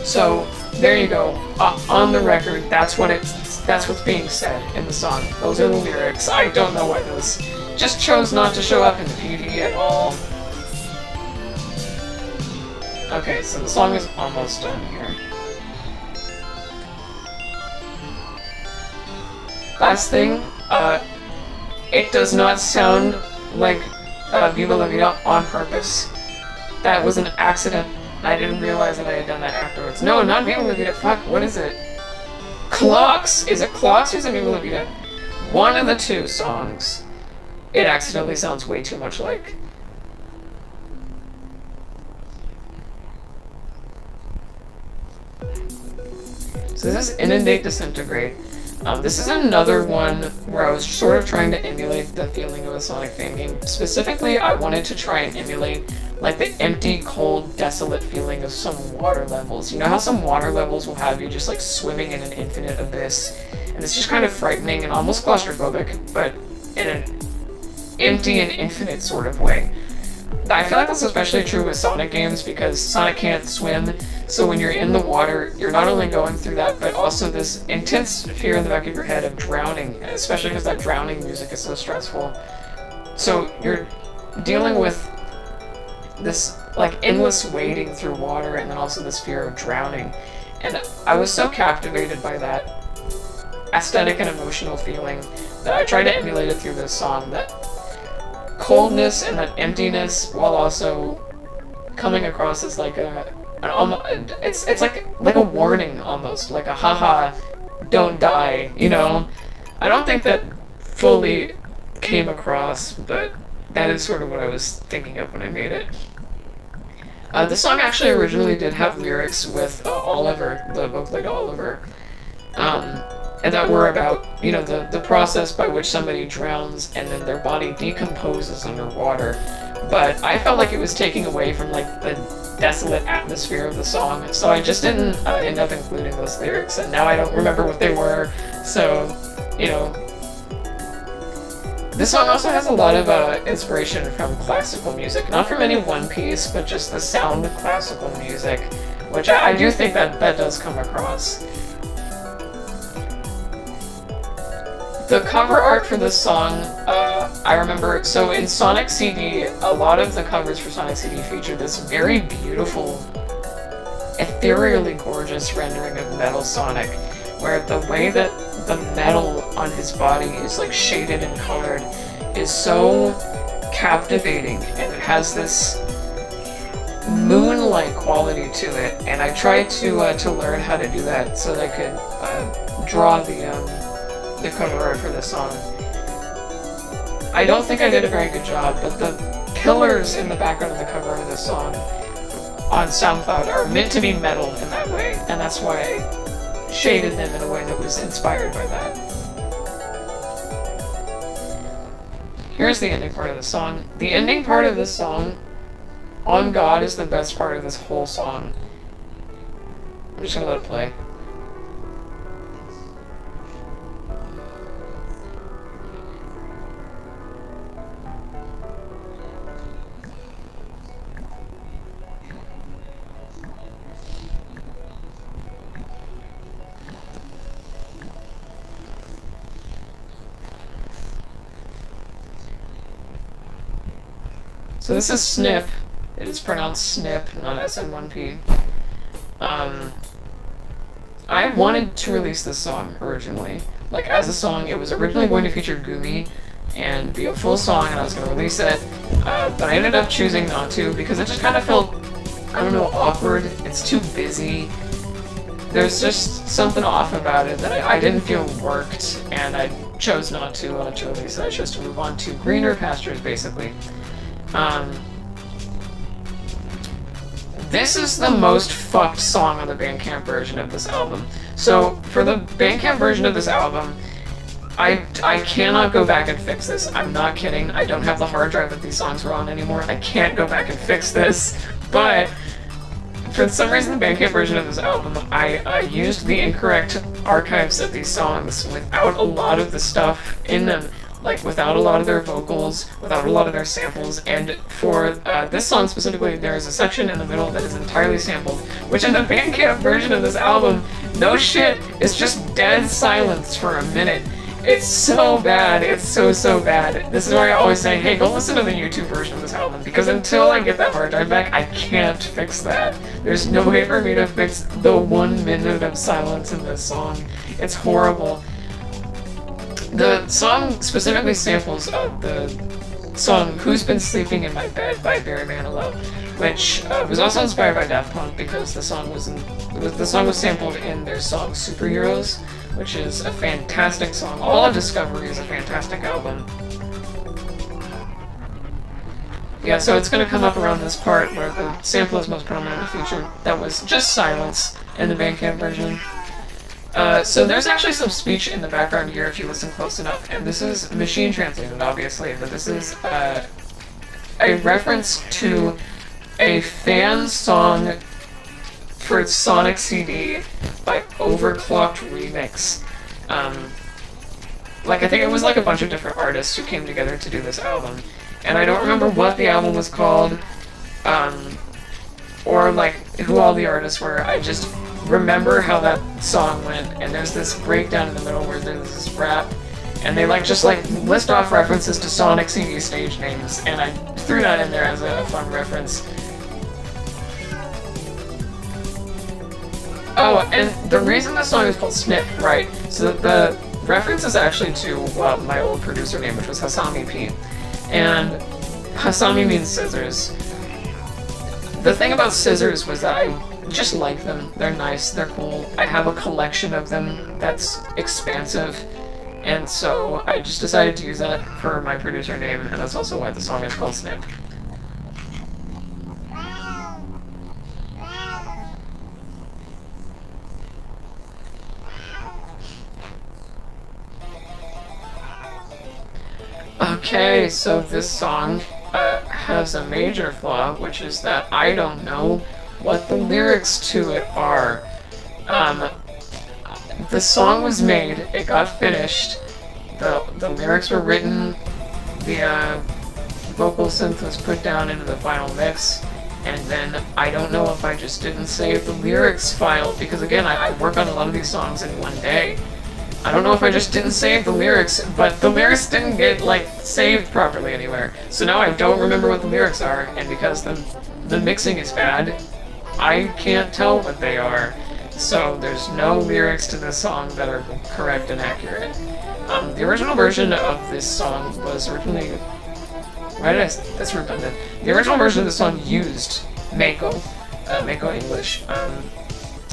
So, there you go. On the record, that's what's being said in the song. Those are the lyrics. I don't know why those just chose not to show up in the PV at all. Okay, so the song is almost done here. Last thing, it does not sound like Viva La Vida on purpose. That was an accident. I didn't realize that I had done that afterwards. No, not Viva La Vida. Fuck, what is it? Clocks! Is it Clocks or is it Viva La Vida? One of the two songs. It accidentally sounds way too much like. So this is Inundate Disintegrate. This is another one where I was sort of trying to emulate the feeling of a Sonic fan game. Specifically, I wanted to try and emulate like the empty, cold, desolate feeling of some water levels. You know how some water levels will have you just like swimming in an infinite abyss, and it's just kind of frightening and almost claustrophobic, but in an empty and infinite sort of way. I feel like that's especially true with Sonic games because Sonic can't swim, so when you're in the water, you're not only going through that, but also this intense fear in the back of your head of drowning, especially because that drowning music is so stressful. So you're dealing with this like endless wading through water and then also this fear of drowning. And I was so captivated by that aesthetic and emotional feeling that I tried to emulate it through this song. That coldness and that emptiness, while also coming across as like it's like a warning almost, like a haha, don't die, you know? I don't think that fully came across, but that is sort of what I was thinking of when I made it. The song actually originally did have lyrics with Oliver, the vocaloid Oliver, and that were about, you know, the process by which somebody drowns and then their body decomposes underwater. But I felt like it was taking away from like the desolate atmosphere of the song, so I just didn't end up including those lyrics, and now I don't remember what they were, so, you know, This song also has a lot of inspiration from classical music. Not from any one piece, but just the sound of classical music, which I do think that does come across. The cover art for this song, I remember, so in Sonic CD, a lot of the covers for Sonic CD featured this very beautiful, ethereally gorgeous rendering of Metal Sonic, where the way that the metal on his body is like shaded and colored is so captivating, and it has this moon-like quality to it, and I tried to learn how to do that so that I could draw the cover art for this song. I don't think I did a very good job, but the pillars in the background of the cover of this song on SoundCloud are meant to be metal in that way, and that's why I shaded them in a way that was inspired by that. Here's the ending part of the song. The ending part of this song, On God, is the best part of this whole song. I'm just gonna let it play. So this is Snip. It is pronounced Snip, not SN1P. I wanted to release this song originally. Like, as a song, it was originally going to feature Gumi and be a full song, and I was going to release it. But I ended up choosing not to because it just kind of felt, I don't know, awkward. It's too busy. There's just something off about it that I didn't feel worked, and I chose not to release it. I chose to move on to greener pastures, basically. This is the most fucked song on the Bandcamp version of this album. So, for the Bandcamp version of this album, I cannot go back and fix this. I'm not kidding. I don't have the hard drive that these songs were on anymore. I can't go back and fix this. But, for some reason, the Bandcamp version of this album, I used the incorrect archives of these songs without a lot of the stuff in them. Like, without a lot of their vocals, without a lot of their samples, and for this song specifically, there is a section in the middle that is entirely sampled, which in the Bandcamp version of this album, no shit, is just dead silence for a minute. It's so bad, it's so bad. This is why I always say, hey, go listen to the YouTube version of this album, because until I get that hard drive back, I can't fix that. There's no way for me to fix the 1 minute of silence in this song. It's horrible. The song specifically samples the song Who's Been Sleeping in My Bed by Barry Manilow, which was also inspired by Daft Punk because the song was sampled in their song Superheroes, which is a fantastic song. All of Discovery is a fantastic album. Yeah, so it's going to come up around this part where the sample is most prominently featured. That was just silence in the Bandcamp version. So there's actually some speech in the background here if you listen close enough, and this is machine translated, obviously, but this is a reference to a fan song for Sonic CD by Overclocked Remix. Like, I think it was like a bunch of different artists who came together to do this album, and I don't remember what the album was called, or like who all the artists were. I just remember how that song went, and there's this breakdown in the middle where there's this rap, and they just list off references to Sonic CD stage names, and I threw that in there as a fun reference. Oh, and the reason the song is called Snip, right, so the reference is actually to my old producer name, which was Hasami P, and Hasami means scissors. The thing about scissors was that I just like them. They're nice, they're cool. I have a collection of them that's expansive, and so I just decided to use that for my producer name, and that's also why the song is called Snip. Okay, so this song has a major flaw, which is that I don't know what the lyrics to it are. The song was made, it got finished, the lyrics were written, the vocal synth was put down into the final mix, and then I don't know if I just didn't save the lyrics file, because again, I work on a lot of these songs in one day. I don't know if I just didn't save the lyrics, but the lyrics didn't get, like, saved properly anywhere. So now I don't remember what the lyrics are, and because the mixing is bad, I can't tell what they are. So there's no lyrics to this song that are correct and accurate. The original version of this song was originally... Why did I... That's redundant. The original version of the song used Mako English.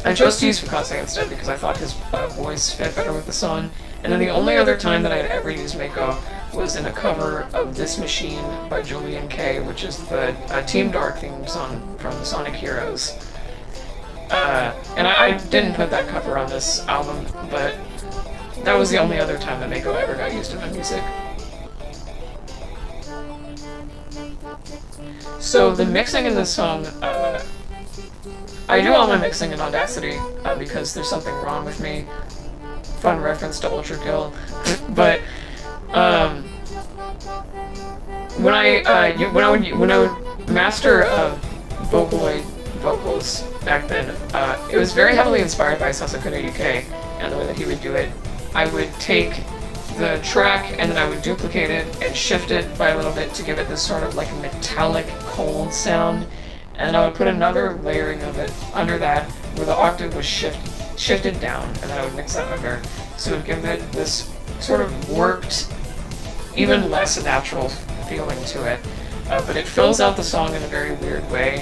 I chose to use Fukase instead because I thought his voice fit better with the song. And then the only other time that I had ever used Mako was in a cover of This Machine by Julian K, which is the Team Dark theme song from Sonic Heroes. And I didn't put that cover on this album, but that was the only other time that Mako ever got used in my music. So the mixing in this song, I do all my mixing in Audacity because there's something wrong with me. Fun reference to Ultra Kill. But when I would master Vocaloid vocals back then, it was very heavily inspired by Sasakuna UK and the way that he would do it. I would take the track and then I would duplicate it and shift it by a little bit to give it this sort of like metallic, cold sound. And I would put another layering of it under that where the octave was shifted down, and then I would mix that under. So it would give it this sort of warped, even less natural feeling to it. But it fills out the song in a very weird way,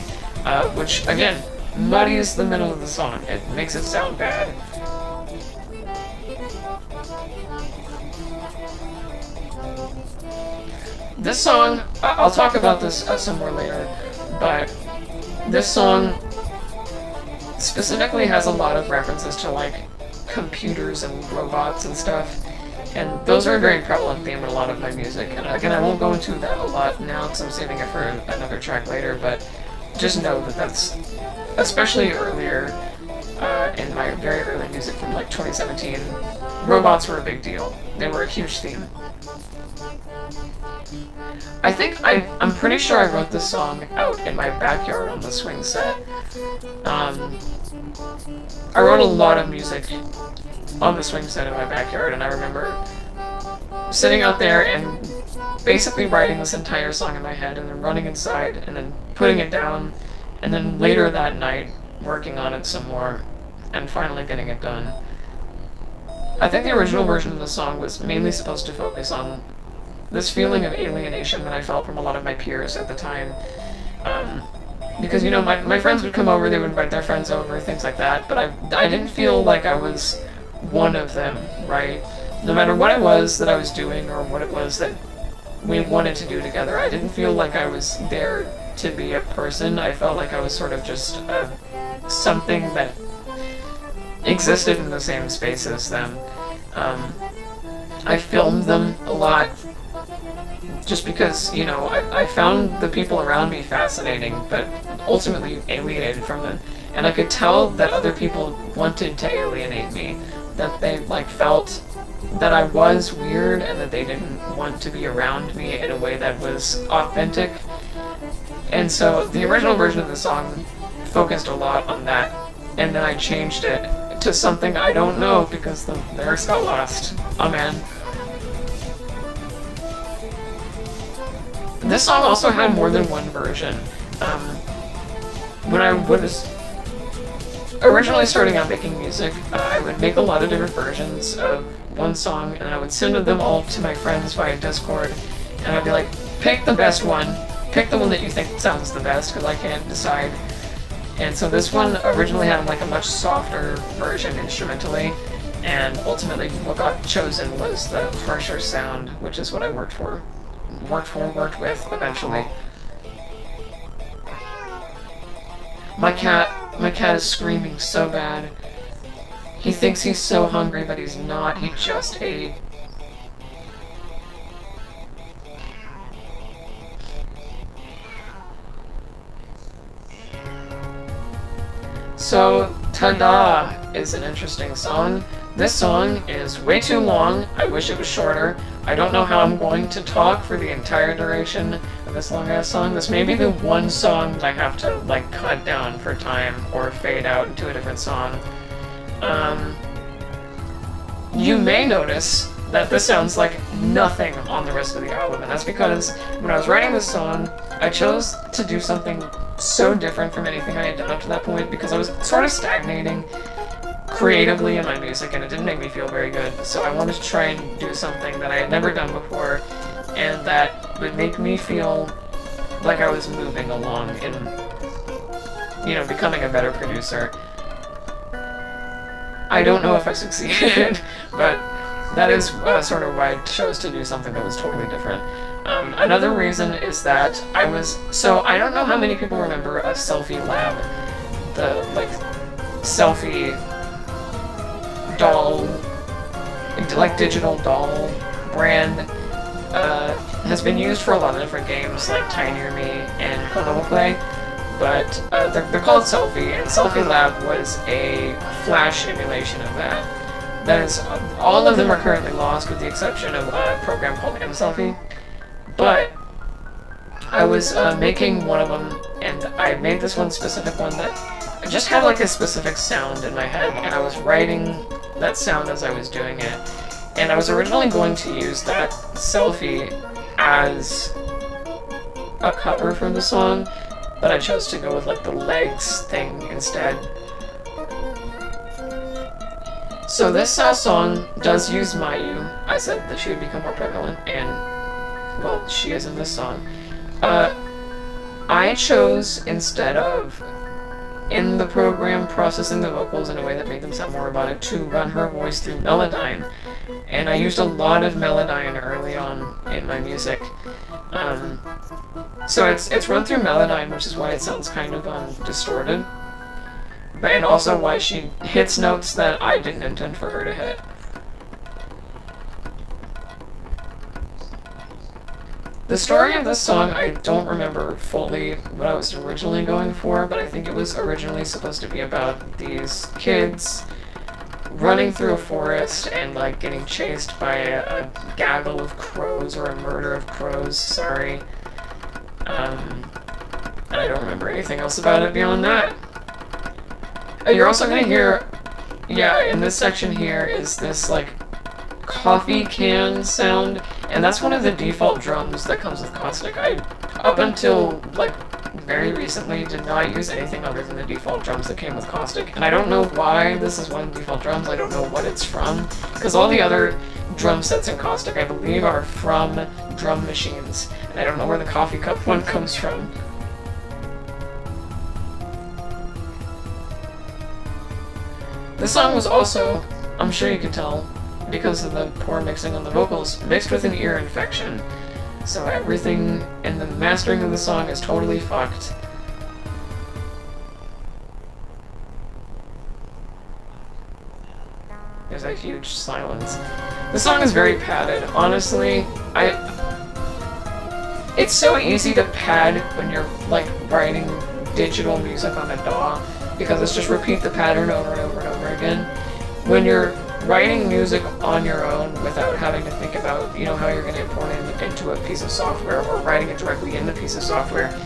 which, again, muddies the middle of the song. It makes it sound bad. This song, I'll talk about this some more later, but this song specifically has a lot of references to, like, computers and robots and stuff, and those are a very prevalent theme in a lot of my music. And again, I won't go into that a lot now because I'm saving it for another track later, but just know that that's, especially earlier, in my very early music from, like, 2017, robots were a big deal. They were a huge theme. I think I'm pretty sure I wrote this song out in my backyard on the swing set. I wrote a lot of music on the swing set in my backyard, and I remember sitting out there and basically writing this entire song in my head, and then running inside, and then putting it down, and then later that night working on it some more, and finally getting it done. I think the original version of the song was mainly supposed to focus on this feeling of alienation that I felt from a lot of my peers at the time. Because, you know, my friends would come over, they would invite their friends over, things like that, but I didn't feel like I was one of them, right? No matter what it was that I was doing or what it was that we wanted to do together, I didn't feel like I was there to be a person. I felt like I was sort of just something that existed in the same space as them. I filmed them a lot just because, you know, I found the people around me fascinating, but ultimately alienated from them. And I could tell that other people wanted to alienate me, that they, like, felt that I was weird and that they didn't want to be around me in a way that was authentic. And so the original version of the song focused a lot on that, and then I changed it to something I don't know because the lyrics got lost. Oh man. This song also had more than one version. When I was originally starting out making music, I would make a lot of different versions of one song, and I would send them all to my friends via Discord, and I'd be like, pick the best one, pick the one that you think sounds the best, because I can't decide. And so this one originally had like a much softer version instrumentally, and ultimately what got chosen was the harsher sound, which is what I worked with eventually. My cat is screaming so bad. He thinks he's so hungry, but he's not. He just ate. So, Tada is an interesting song. This song is way too long. I wish it was shorter. I don't know how I'm going to talk for the entire duration of this long-ass song. This may be the one song that I have to, like, cut down for time or fade out into a different song. You may notice that this sounds like nothing on the rest of the album, and that's because when I was writing this song, I chose to do something so different from anything I had done up to that point because I was sort of stagnating creatively in my music and it didn't make me feel very good. So I wanted to try and do something that I had never done before and that would make me feel like I was moving along in, you know, becoming a better producer. I don't know if I succeeded, but that is sort of why I chose to do something that was totally different. Another reason is that I don't know how many people remember a selfie lab, the, like, selfie doll, like, digital doll brand, has been used for a lot of different games, like Tinier Me and Konoha Play, but they're called Selfie, and Selfie Lab was a Flash emulation of that. That is, all of them are currently lost with the exception of a program called mSelfie. But I was making one of them, and I made this one specific one that just had like a specific sound in my head, and I was writing that sound as I was doing it. And I was originally going to use that selfie as a cover for the song, but I chose to go with like the legs thing instead. So this song does use Mayu. I said that she would become more prevalent, and, well, she is in this song. I chose, instead of, in the program, processing the vocals in a way that made them sound more robotic, to run her voice through Melodyne. And I used a lot of Melodyne early on in my music. So it's run through Melodyne, which is why it sounds kind of distorted. And also why she hits notes that I didn't intend for her to hit. The story of this song, I don't remember fully what I was originally going for, but I think it was originally supposed to be about these kids running through a forest and, like, getting chased by a gaggle of crows, or a murder of crows, sorry. And I don't remember anything else about it beyond that. You're also gonna hear, yeah, in this section here is this, like, coffee can sound, and that's one of the default drums that comes with Caustic. I, up until, like, very recently, did not use anything other than the default drums that came with Caustic, and I don't know why this is one of the default drums, I don't know what it's from, because all the other drum sets in Caustic, I believe, are from drum machines, and I don't know where the coffee cup one comes from. This song was also, I'm sure you can tell, because of the poor mixing on the vocals, mixed with an ear infection. So everything in the mastering of the song is totally fucked. There's a huge silence. The song is very padded. Honestly, it's so easy to pad when you're, like, writing digital music on a DAW, because it's just repeat the pattern over and over and over again. When you're writing music on your own without having to think about, you know, how you're going to import it into a piece of software, or writing it directly in the piece of software,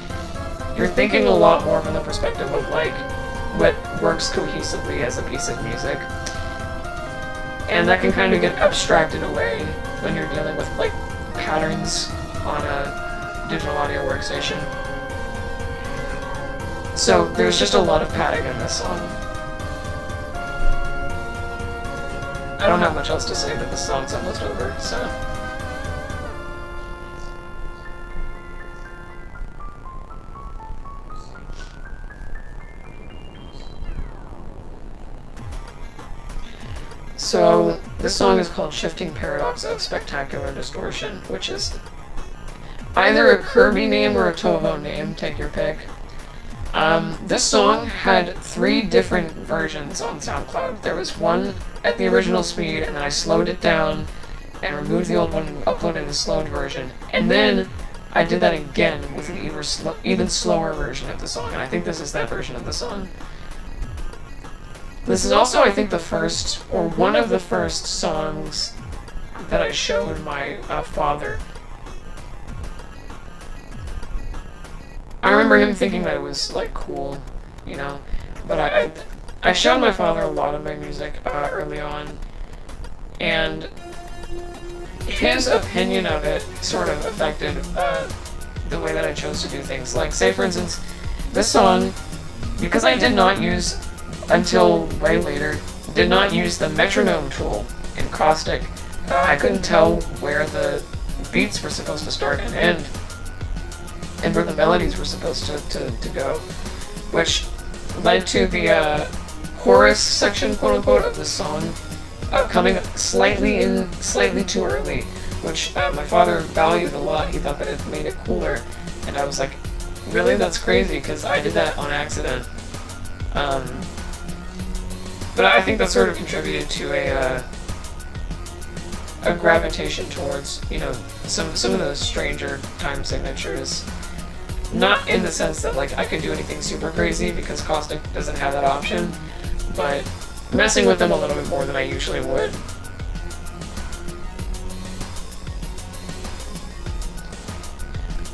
you're thinking a lot more from the perspective of, like, what works cohesively as a piece of music. And that can kind of get abstracted away when you're dealing with, like, patterns on a digital audio workstation. So there's just a lot of padding in this song. I don't have much else to say, but the song's almost over, so. So, this song is called Shifting Paradox of Spectacular Distortion, which is either a Kirby name or a Toho name, take your pick. This song had 3 different versions on SoundCloud. There was one at the original speed, and then I slowed it down and removed the old one and uploaded a slowed version. And then I did that again with an even slower version of the song, and I think this is that version of the song. This is also, I think, the first, or one of the first songs that I showed my father. I remember him thinking that it was like cool, you know, but I showed my father a lot of my music early on, and his opinion of it sort of affected the way that I chose to do things. Like, say for instance, this song, because I did not use, until way later, did not use the metronome tool in Caustic, I couldn't tell where the beats were supposed to start and end, and where the melodies were supposed to go, which led to the chorus section, quote-unquote, of the song coming slightly too early, which my father valued a lot. He thought that it made it cooler, and I was like, really? That's crazy, because I did that on accident. But I think that sort of contributed to a gravitation towards, you know, some of those stranger time signatures. Not in the sense that, like, I could do anything super crazy, because Caustic doesn't have that option, but messing with them a little bit more than I usually would.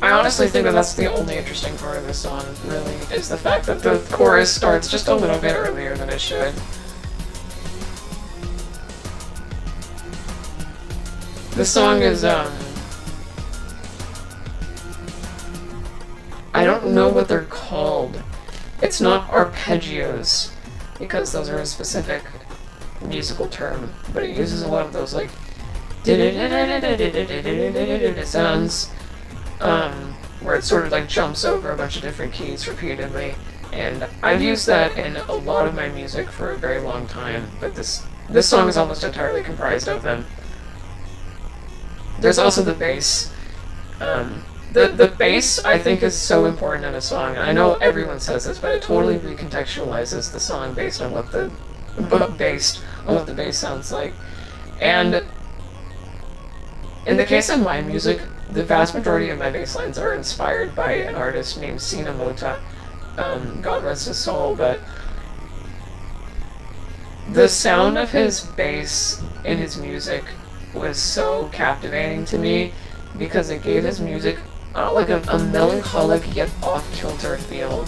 I honestly think that that's the only interesting part of this song, really, is the fact that the chorus starts just a little bit earlier than it should. This song is, I don't know what they're called. It's not arpeggios, because those are a specific musical term, but it uses a lot of those, like, sounds, where it sort of, like, jumps over a bunch of different keys repeatedly, and I've used that in a lot of my music for a very long time, but this song is almost entirely comprised of them. There's also the bass. The bass, I think, is so important in a song, and I know everyone says this, but it totally recontextualizes the song based on what the bass sounds like. And in the case of my music, the vast majority of my bass lines are inspired by an artist named Sina Mota. God rest his soul, but the sound of his bass in his music was so captivating to me, because it gave his music like a melancholic yet off-kilter feel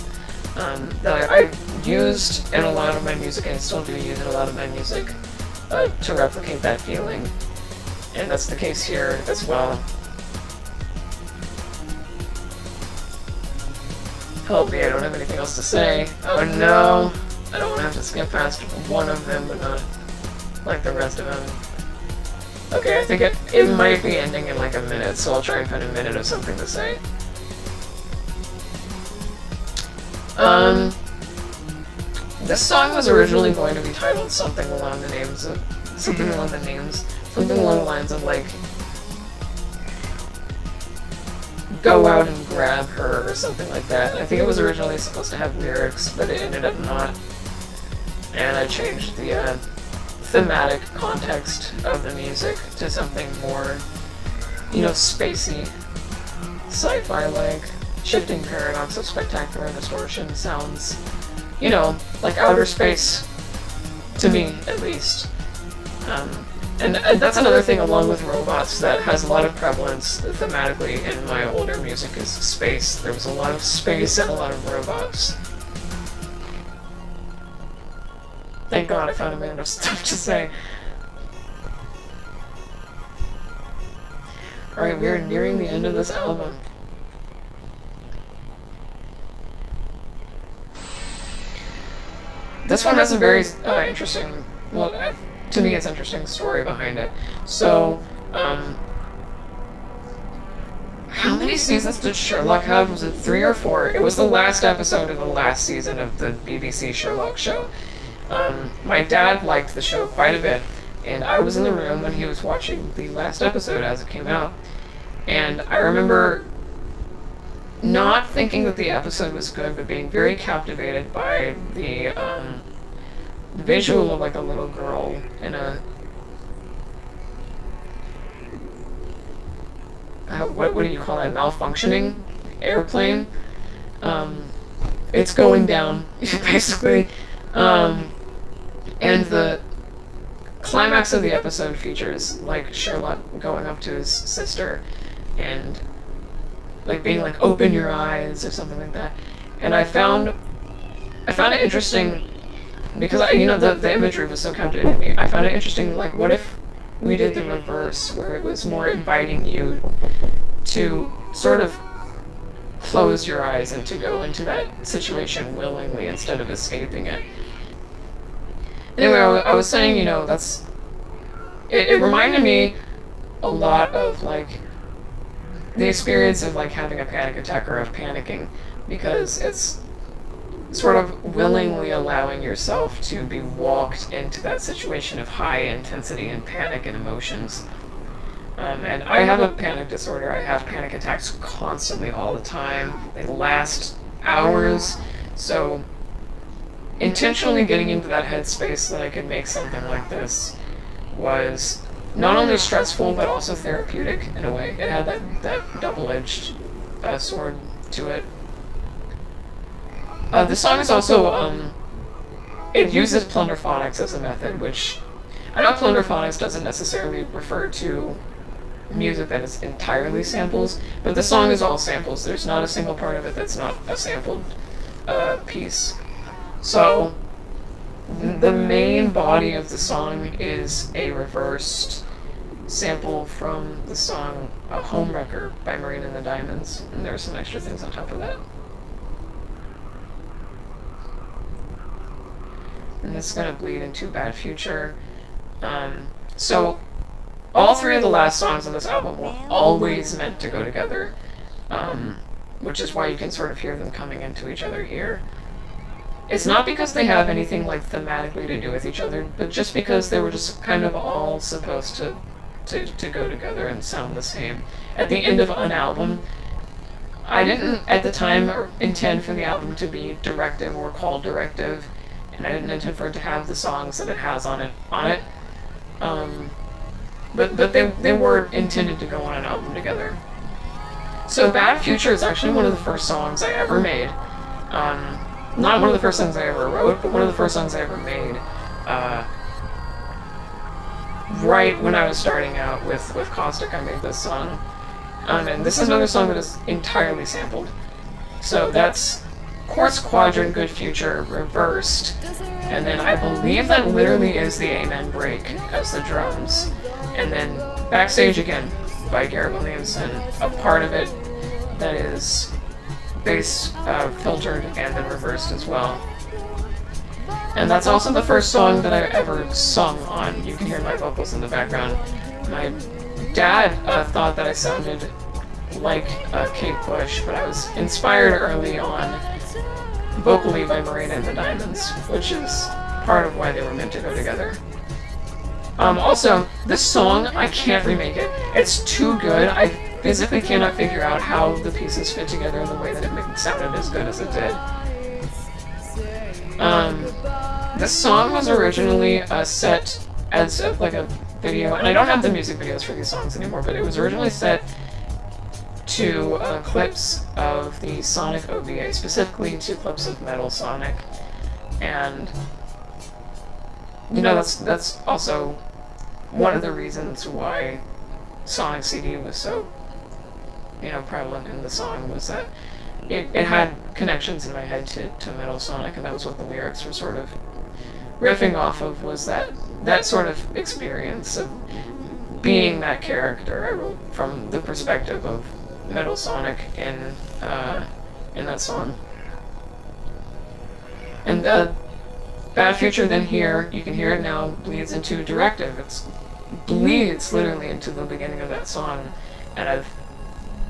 that I used in a lot of my music, and I still do use in a lot of my music to replicate that feeling. And that's the case here as well. Help me, I don't have anything else to say. Oh no! I don't want to have to skip past one of them, but not like the rest of them. Okay, I think it might be ending in like a minute, so I'll try and find a minute of something to say. This song was originally going to be titled something along the lines of like, go out and grab her, or something like that. I think it was originally supposed to have lyrics, but it ended up not. And I changed the thematic context of the music to something more, you know, spacey, sci-fi-like, shifting paradox of spectacular distortion sounds, you know, like outer space, to me, at least. And that's another thing, along with robots, that has a lot of prevalence thematically in my older music, is space. There was a lot of space and a lot of robots. Thank God I found a minute of stuff to say. Alright, we are nearing the end of this album. This one has a very interesting, well, to me it's interesting story behind it. So, how many seasons did Sherlock have? Was it 3 or 4? It was the last episode of the last season of the BBC Sherlock show. My dad liked the show quite a bit, and I was in the room when he was watching the last episode as it came out, and I remember not thinking that the episode was good, but being very captivated by the visual of like a little girl in a what do you call that, malfunctioning airplane. It's going down basically. And climax of the episode features like Sherlock going up to his sister and like being like, open your eyes or something like that. And I found it interesting because the imagery was so captivating me. I found it interesting, like, what if we did the reverse, where it was more inviting you to sort of close your eyes and to go into that situation willingly instead of escaping it. Anyway, I was saying, it reminded me a lot of, like, the experience of, like, having a panic attack or of panicking, because it's sort of willingly allowing yourself to be walked into that situation of high intensity and panic and emotions. And I have a panic disorder. I have panic attacks constantly all the time. They last hours. So intentionally getting into that headspace so that I could make something like this was not only stressful but also therapeutic in a way. It had that double-edged sword to it. The song is also, it uses plunderphonics as a method, which I know plunderphonics doesn't necessarily refer to music that is entirely samples, but the song is all samples. There's not a single part of it that's not a sampled piece. So the main body of the song is a reversed sample from the song Homewrecker by Marina and the Diamonds, and there are some extra things on top of that. And this is going to bleed into Bad Future. So all three of the last songs on this album were always meant to go together, which is why you can sort of hear them coming into each other here. It's not because they have anything like thematically to do with each other, but just because they were just kind of all supposed to go together and sound the same. At the end of an album, I didn't at the time intend for the album to be Directive or called Directive, and I didn't intend for it to have the songs that it has on it. But they were intended to go on an album together. So Bad Future is actually one of the first songs I ever made. Not one of the first songs I ever wrote, but one of the first songs I ever made. Right when I was starting out with Caustic, I made this song. And this is another song that is entirely sampled. So that's Quartz Quadrant, Good Future, reversed. And then I believe that literally is the Amen break as the drums. And then Backstage Again by Garrett Williamson, a part of it that is bass filtered and then reversed as well. And that's also the first song that I ever sung on. You can hear my vocals in the background. My dad thought that I sounded like Kate Bush, but I was inspired early on vocally by Marina and the Diamonds, which is part of why they were meant to go together. Also, this song, I can't remake it. It's too good. I physically cannot figure out how the pieces fit together in the way that it sounded as good as it did. This song was originally set as like a video, and I don't have the music videos for these songs anymore, but it was originally set to clips of the Sonic OVA, specifically to clips of Metal Sonic. And that's also one of the reasons why Sonic CD was so prevalent in the song, was that it had connections in my head to Metal Sonic, and that was what the lyrics were sort of riffing off of, was that sort of experience of being that character. I wrote from the perspective of Metal Sonic in that song. And Bad Future then here, you can hear it now, bleeds into Directive. It bleeds literally into the beginning of that song, and I've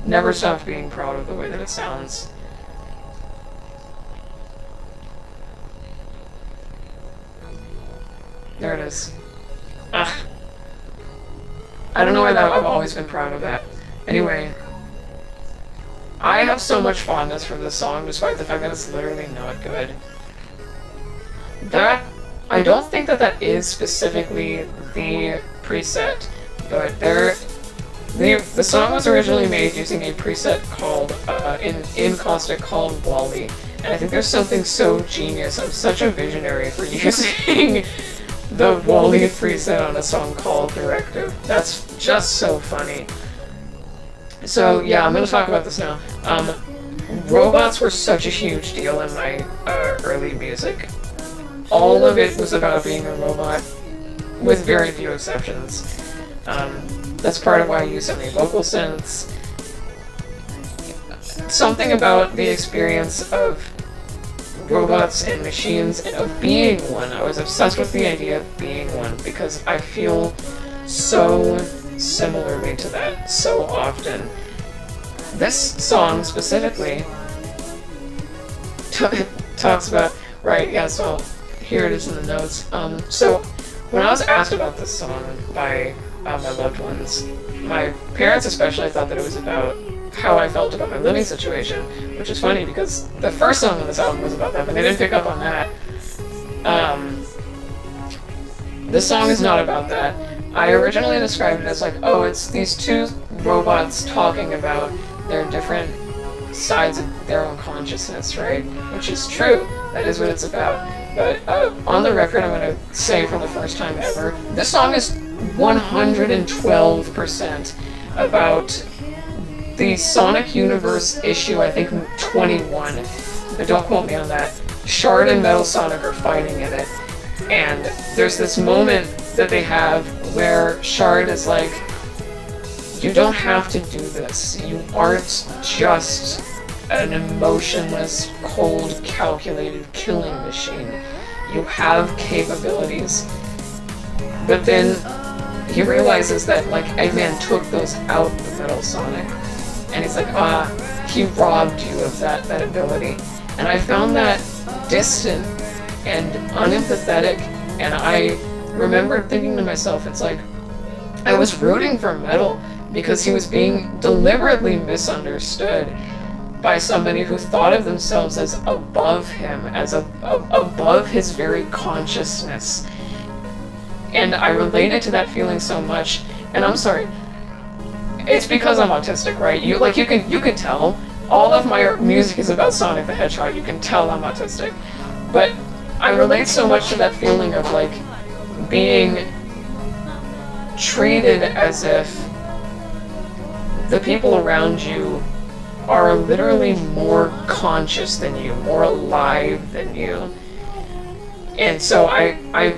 never stopped being proud of the way that it sounds. There it is. Ugh. I don't know why I've always been proud of that. Anyway, I have so much fondness for this song, despite the fact that it's literally not good. I don't think that is specifically the preset, but the song was originally made using a preset called, in Caustic, called Wally, and I think there's something so genius. I'm such a visionary for using the Wall-E preset on a song called Directive. That's just so funny. So yeah, I'm gonna talk about this now. Robots were such a huge deal in my early music. All of it was about being a robot, with very few exceptions. That's part of why I use so many vocal synths. Something about the experience of robots and machines and of being one. I was obsessed with the idea of being one because I feel so similarly to that so often. This song specifically talks about, right, yeah, so here it is in the notes. So when I was asked about this song by my loved ones, my parents especially thought that it was about how I felt about my living situation, which is funny because the first song on this album was about them, and they didn't pick up on that. This song is not about that. I originally described it as like, oh, it's these two robots talking about their different sides of their own consciousness, right? Which is true. That is what it's about. But on the record, I'm going to say for the first time ever, this song is 112% about the Sonic Universe issue, I think 21, but don't quote me on that. Shard and Metal Sonic are fighting in it, and there's this moment that they have where Shard is like, you don't have to do this. You aren't just an emotionless, cold, calculated killing machine. You have capabilities. But then he realizes that, like, Eggman took those out of Metal Sonic. And he's like, he robbed you of that ability. And I found that distant and unempathetic, and I remember thinking to myself, it's like, I was rooting for Metal because he was being deliberately misunderstood by somebody who thought of themselves as above him, as above his very consciousness. And I related to that feeling so much, and I'm sorry, it's because I'm autistic, right? You can tell. All of my music is about Sonic the Hedgehog. You can tell I'm autistic. But I relate so much to that feeling of, like, being treated as if the people around you are literally more conscious than you, more alive than you. And so I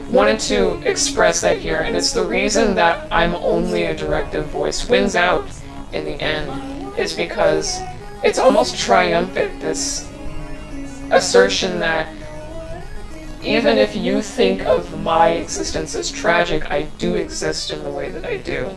wanted to express that here, and it's the reason that I'm only a Directive voice wins out in the end, is because it's almost triumphant, this assertion that even if you think of my existence as tragic, I do exist in the way that I do.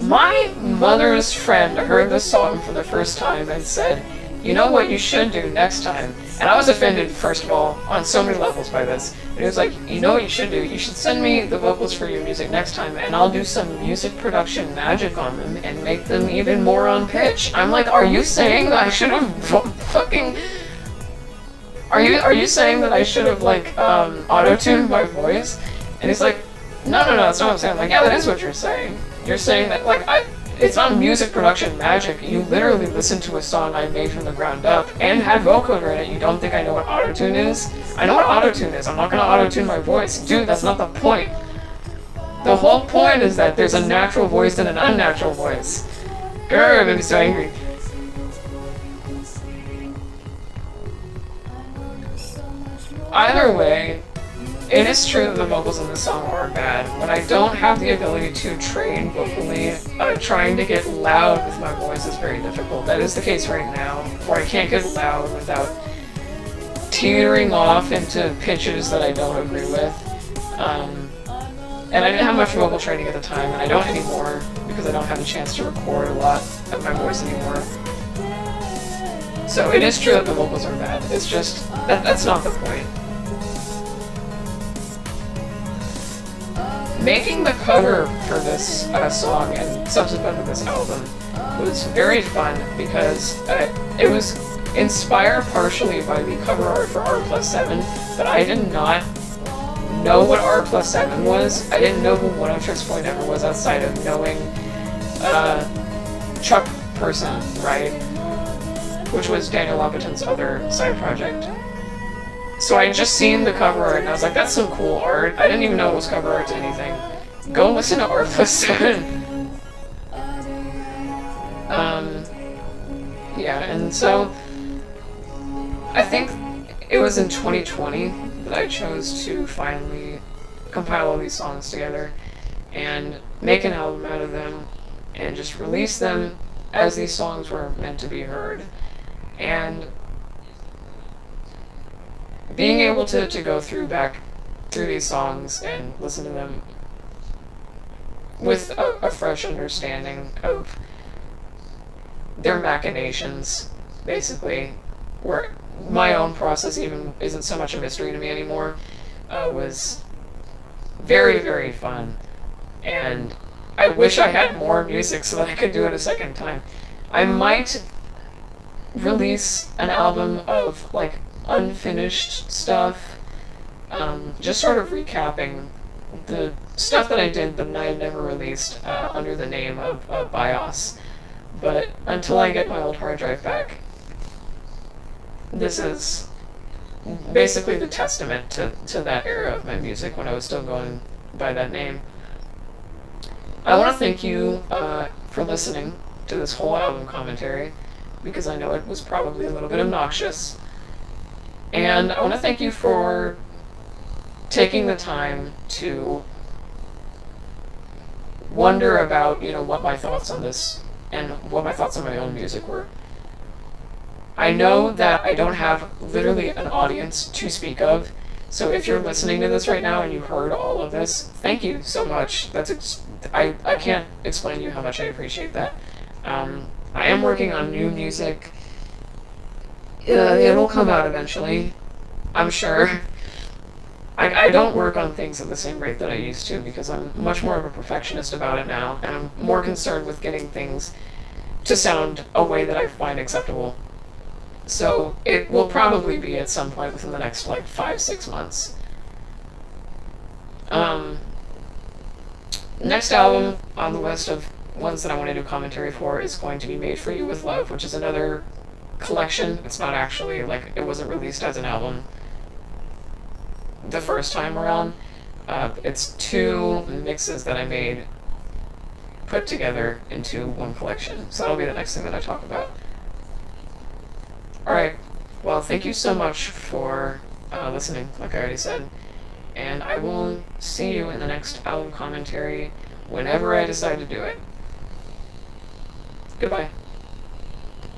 My mother's friend heard this song for the first time and said, you know what you should do next time? And I was offended, first of all, on so many levels by this. And it was like, you know what you should do? You should send me the vocals for your music next time, and I'll do some music production magic on them and make them even more on pitch. I'm like, are you saying that I should have fucking... Are you saying that I should have, like, auto-tuned my voice? And he's like, no, that's not what I'm saying. I'm like, yeah, that is what you're saying. You're saying that, like, it's not music production magic. You literally listened to a song I made from the ground up and had vocoder in it. You don't think I know what autotune is? I know what autotune is. I'm not gonna autotune my voice. Dude, that's not the point. The whole point is that there's a natural voice and an unnatural voice. Grr, it made me so angry. Either way, it is true that the vocals in this song are bad, but I don't have the ability to train vocally. Trying to get loud with my voice is very difficult. That is the case right now, where I can't get loud without teetering off into pitches that I don't agree with. And I didn't have much vocal training at the time, and I don't anymore, because I don't have a chance to record a lot of my voice anymore. So it is true that the vocals are bad. It's just, that's not the point. Making the cover for this song and subsequently this album was very fun because it was inspired partially by the cover art for R+7, but I did not know what R+7 was. I didn't know who One of Trick's Point ever was outside of knowing Chuck Person, right? which was Daniel Lopatin's other side project. So I had just seen the cover art, and I was like, that's some cool art. I didn't even know it was cover art to anything. Go listen to Arthless 7. Yeah, and so I think it was in 2020 that I chose to finally compile all these songs together and make an album out of them and just release them as these songs were meant to be heard. And being able to go back through these songs and listen to them with a fresh understanding of their machinations, basically, where my own process even isn't so much a mystery to me anymore, was very, very fun. And I wish I had more music so that I could do it a second time. I might release an album of, like, unfinished stuff, just sort of recapping the stuff that I did but I had never released under the name of BIOS. But until I get my old hard drive back, this is basically the testament to that era of my music when I was still going by that name. I want to thank you for listening to this whole album commentary, because I know it was probably a little bit obnoxious. And I want to thank you for taking the time to wonder about, what my thoughts on this and what my thoughts on my own music were. I know that I don't have literally an audience to speak of, so if you're listening to this right now and you heard all of this, thank you so much. I can't explain to you how much I appreciate that. I am working on new music. It'll come out eventually, I'm sure. I don't work on things at the same rate that I used to, because I'm much more of a perfectionist about it now, and I'm more concerned with getting things to sound a way that I find acceptable. So it will probably be at some point within the next, 5-6 months. Next album on the list of ones that I want to do commentary for is going to be Made For You With Love, which is another collection. It's not actually, it wasn't released as an album the first time around. It's 2 mixes that I made put together into one collection. So that'll be the next thing that I talk about. Alright, well, thank you so much for listening, like I already said. And I will see you in the next album commentary whenever I decide to do it. Goodbye.